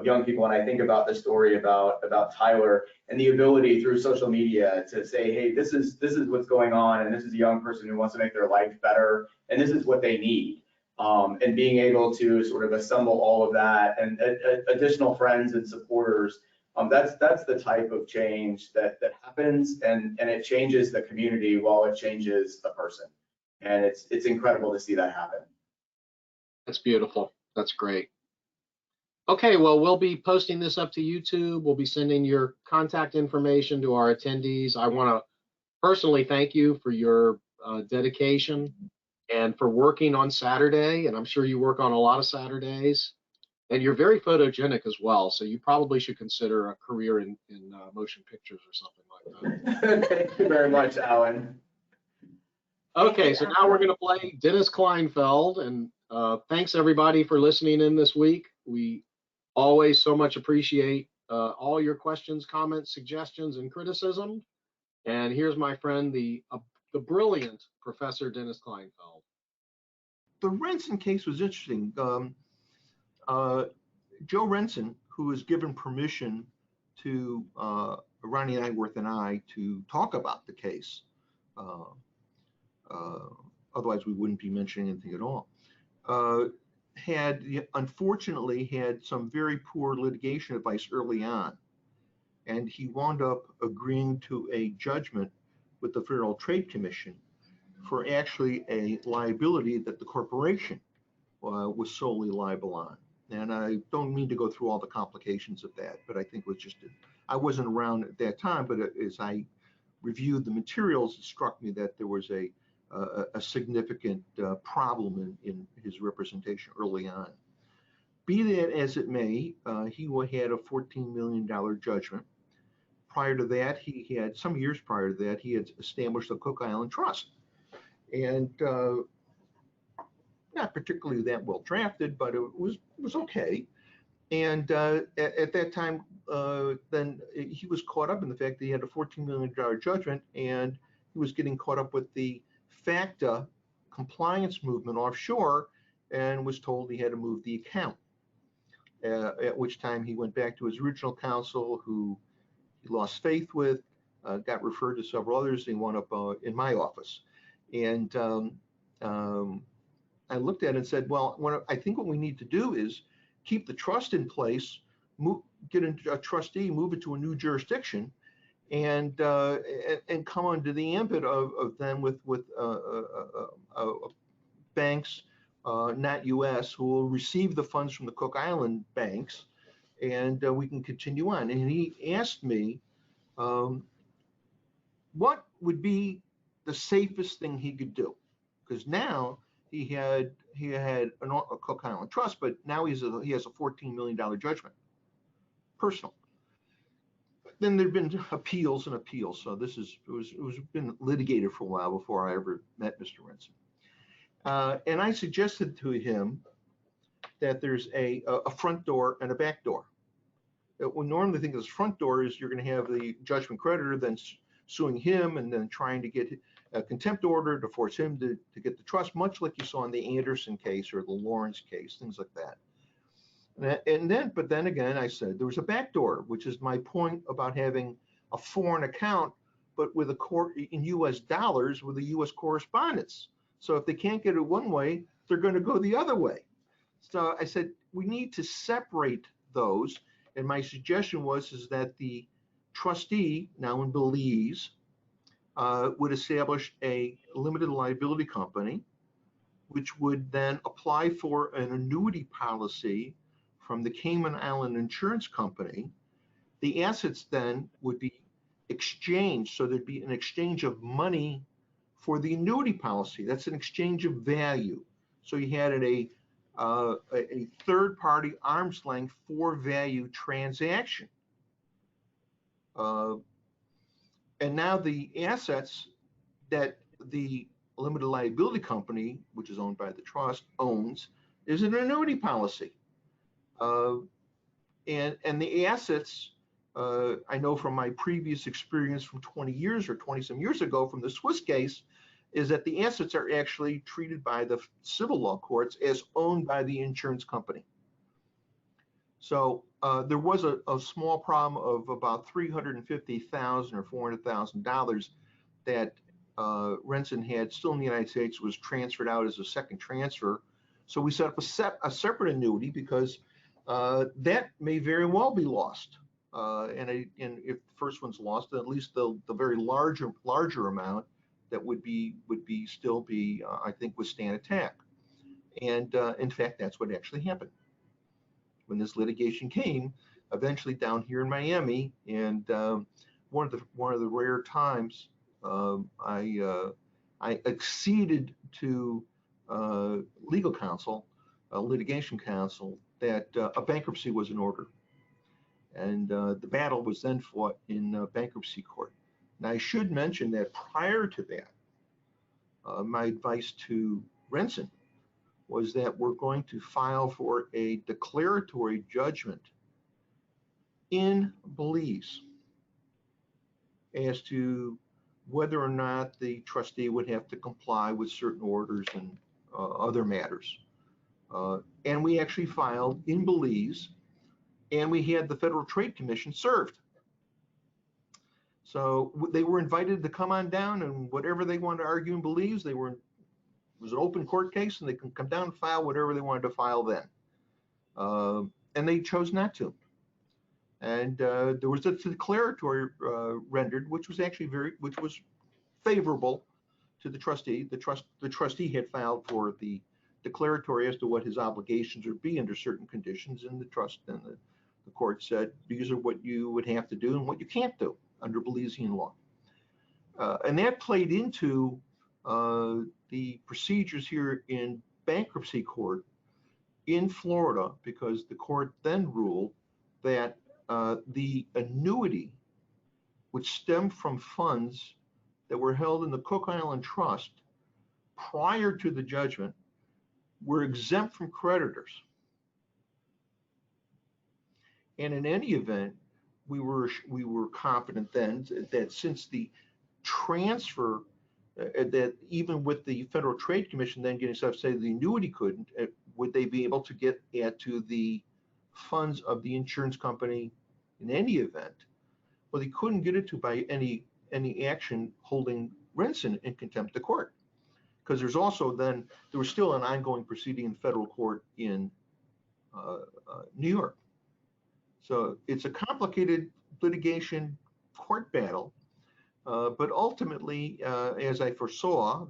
young people. And I think about the story about Tyler and the ability through social media to say, hey, this is what's going on, and this is a young person who wants to make their life better, and this is what they need. And being able to sort of assemble all of that and additional friends and supporters, that's the type of change that happens, and it changes the community while it changes the person. And it's incredible to see that happen. That's beautiful. That's great. Okay, well, we'll be posting this up to YouTube. We'll be sending your contact information to our attendees. I want to personally thank you for your dedication and for working on Saturday. And I'm sure you work on a lot of Saturdays. And you're very photogenic as well. So you probably should consider a career in motion pictures or something like that. Thank you very much, Alan. Okay, so now we're going to play Dennis Kleinfeld. And thanks everybody for listening in this week. We always so much appreciate all your questions, comments, suggestions, and criticism. And here's my friend, the brilliant Professor Dennis Kleinfeld. The Renson case was interesting. Joe Renson, who was given permission to Ronnie Nyworth and I to talk about the case, otherwise we wouldn't be mentioning anything at all, unfortunately had some very poor litigation advice early on, and he wound up agreeing to a judgment with the Federal Trade Commission for actually a liability that the corporation was solely liable on. And I don't mean to go through all the complications of that, but I think it was just, I wasn't around at that time, but as I reviewed the materials, it struck me that there was a significant problem in his representation early on. Be that as it may, he had a $14 million judgment. Prior to that, some years prior to that, he had established the Cook Island Trust. And not particularly that well drafted, but it was okay. And at that time, then he was caught up in the fact that he had a $14 million judgment, and he was getting caught up with the FACTA compliance movement offshore, and was told he had to move the account. At which time he went back to his original counsel, who he lost faith with, got referred to several others, and wound up in my office. And I looked at it and said, well, I think what we need to do is keep the trust in place, get a trustee, move it to a new jurisdiction, and come under the ambit of them with banks, not U.S., who will receive the funds from the Cook Island banks, and we can continue on. And he asked me what would be the safest thing he could do, because now he had a Cook Island Trust, but now he has a $14 million judgment, personal. then there've been appeals and appeals. So this is it was been litigated for a while before I ever met Mr. Renson. And I suggested to him that there's a front door and a back door. We normally think of this front door is you're going to have the judgment creditor then suing him and then trying to get a contempt order to force him to get the trust, much like you saw in the Anderson case or the Lawrence case, things like that. But then again, I said there was a back door, which is my point about having a foreign account, but with a court in U.S. dollars with a U.S. correspondence. So if they can't get it one way, they're going to go the other way. So I said we need to separate those. And my suggestion was that the trustee, now in Belize, would establish a limited liability company, which would then apply for an annuity policy from the Cayman Island Insurance Company. The assets then would be exchanged, so there'd be an exchange of money for the annuity policy. That's an exchange of value. So you had a third-party arm's length for value transaction. And now the assets that the limited liability company, which is owned by the trust, owns is an annuity policy. And the assets, I know from my previous experience from 20 years or 20 some years ago from the Swiss case, is that the assets are actually treated by the civil law courts as owned by the insurance company. So there was a small problem of about $350,000 or $400,000 that Renson had still in the United States, was transferred out as a second transfer. So we set up a separate annuity because that may very well be lost. And if the first one's lost, at least the very larger amount that would still be I think withstand attack. And in fact, that's what actually happened when this litigation came eventually down here in Miami. And one of the rare times I acceded to legal counsel, litigation counsel, that a bankruptcy was in order. And the battle was then fought in bankruptcy court. Now, I should mention that prior to that, my advice to Renson was that we're going to file for a declaratory judgment in Belize as to whether or not the trustee would have to comply with certain orders and other matters. And we actually filed in Belize, and we had the Federal Trade Commission served. So they were invited to come on down, and whatever they wanted to argue in Belize, it was an open court case, and they can come down and file whatever they wanted to file then. And they chose not to. And there was a declaratory rendered, which was actually which was favorable to the trustee. The trustee had filed for the declaratory as to what his obligations would be under certain conditions, and the trust and the court said these are what you would have to do and what you can't do under Belizean law. And that played into the procedures here in bankruptcy court in Florida, because the court then ruled that the annuity, which stemmed from funds that were held in the Cook Island Trust prior to the judgment, were exempt from creditors. And in any event, we were confident then that since the transfer, that even with the Federal Trade Commission then getting stuff, say the annuity couldn't, would they be able to get to the funds of the insurance company in any event? Well, they couldn't get it to by any action holding Renson in contempt of court, because there was still an ongoing proceeding in federal court in New York. So it's a complicated litigation court battle, but ultimately, as I foresaw,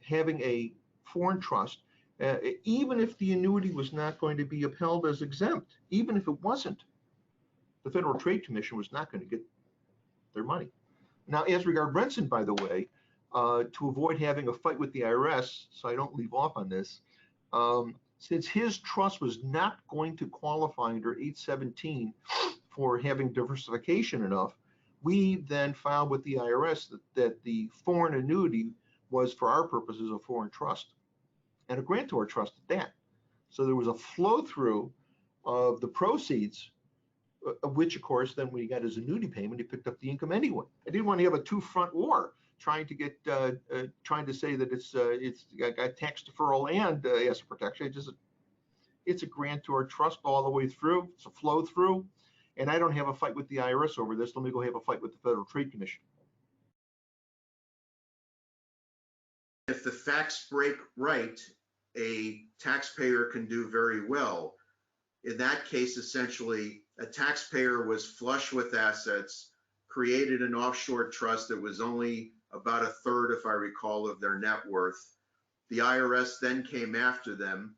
having a foreign trust, even if the annuity was not going to be upheld as exempt, even if it wasn't, the Federal Trade Commission was not going to get their money. Now, as regard Renson, by the way, to avoid having a fight with the IRS, so I don't leave off on this, since his trust was not going to qualify under 817 for having diversification enough, we then filed with the IRS that the foreign annuity was, for our purposes, a foreign trust and a grantor trust at that. So there was a flow through of the proceeds, of which, of course, then when he got his annuity payment, he picked up the income anyway. I didn't want to have a two-front war trying to get, trying to say that it's got tax deferral and asset protection. It's a grantor trust all the way through. It's a flow through, and I don't have a fight with the IRS over this. Let me go have a fight with the Federal Trade Commission. If the facts break right, a taxpayer can do very well. In that case, essentially, a taxpayer was flush with assets, created an offshore trust that was only about a third, if I recall, of their net worth. The IRS then came after them,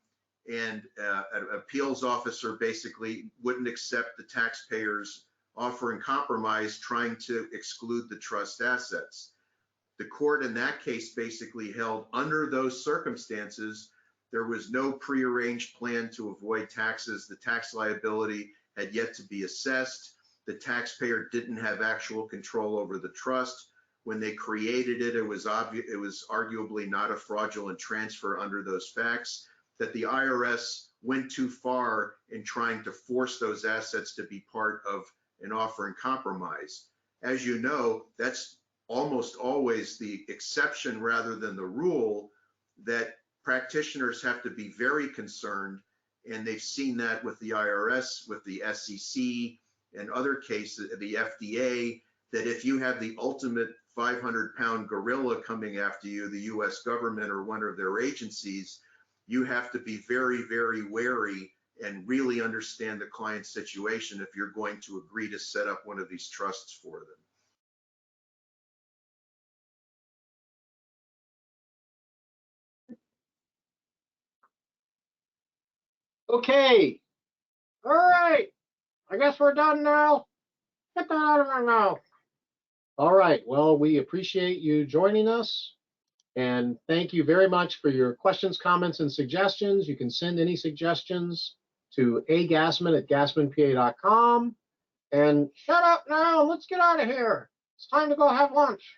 and an appeals officer basically wouldn't accept the taxpayer's offer in compromise, trying to exclude the trust assets. The court in that case basically held, under those circumstances, there was no prearranged plan to avoid taxes. The tax liability had yet to be assessed. The taxpayer didn't have actual control over the trust. When they created it, it was arguably not a fraudulent transfer under those facts. That the IRS went too far in trying to force those assets to be part of an offer in compromise. As you know, that's almost always the exception rather than the rule, that practitioners have to be very concerned, and they've seen that with the IRS, with the SEC, and other cases, the FDA, that if you have the ultimate 500-pound gorilla coming after you, the US government or one of their agencies, you have to be very, very wary and really understand the client's situation if you're going to agree to set up one of these trusts for them. Okay. All right. I guess we're done now. Get that out of my mouth. All right. Well, we appreciate you joining us. And thank you very much for your questions, comments, and suggestions. You can send any suggestions to agassman@gassmanpa.com. And shut up now. Let's get out of here. It's time to go have lunch.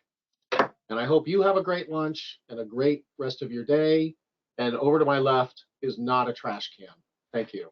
And I hope you have a great lunch and a great rest of your day. And over to my left is not a trash can. Thank you.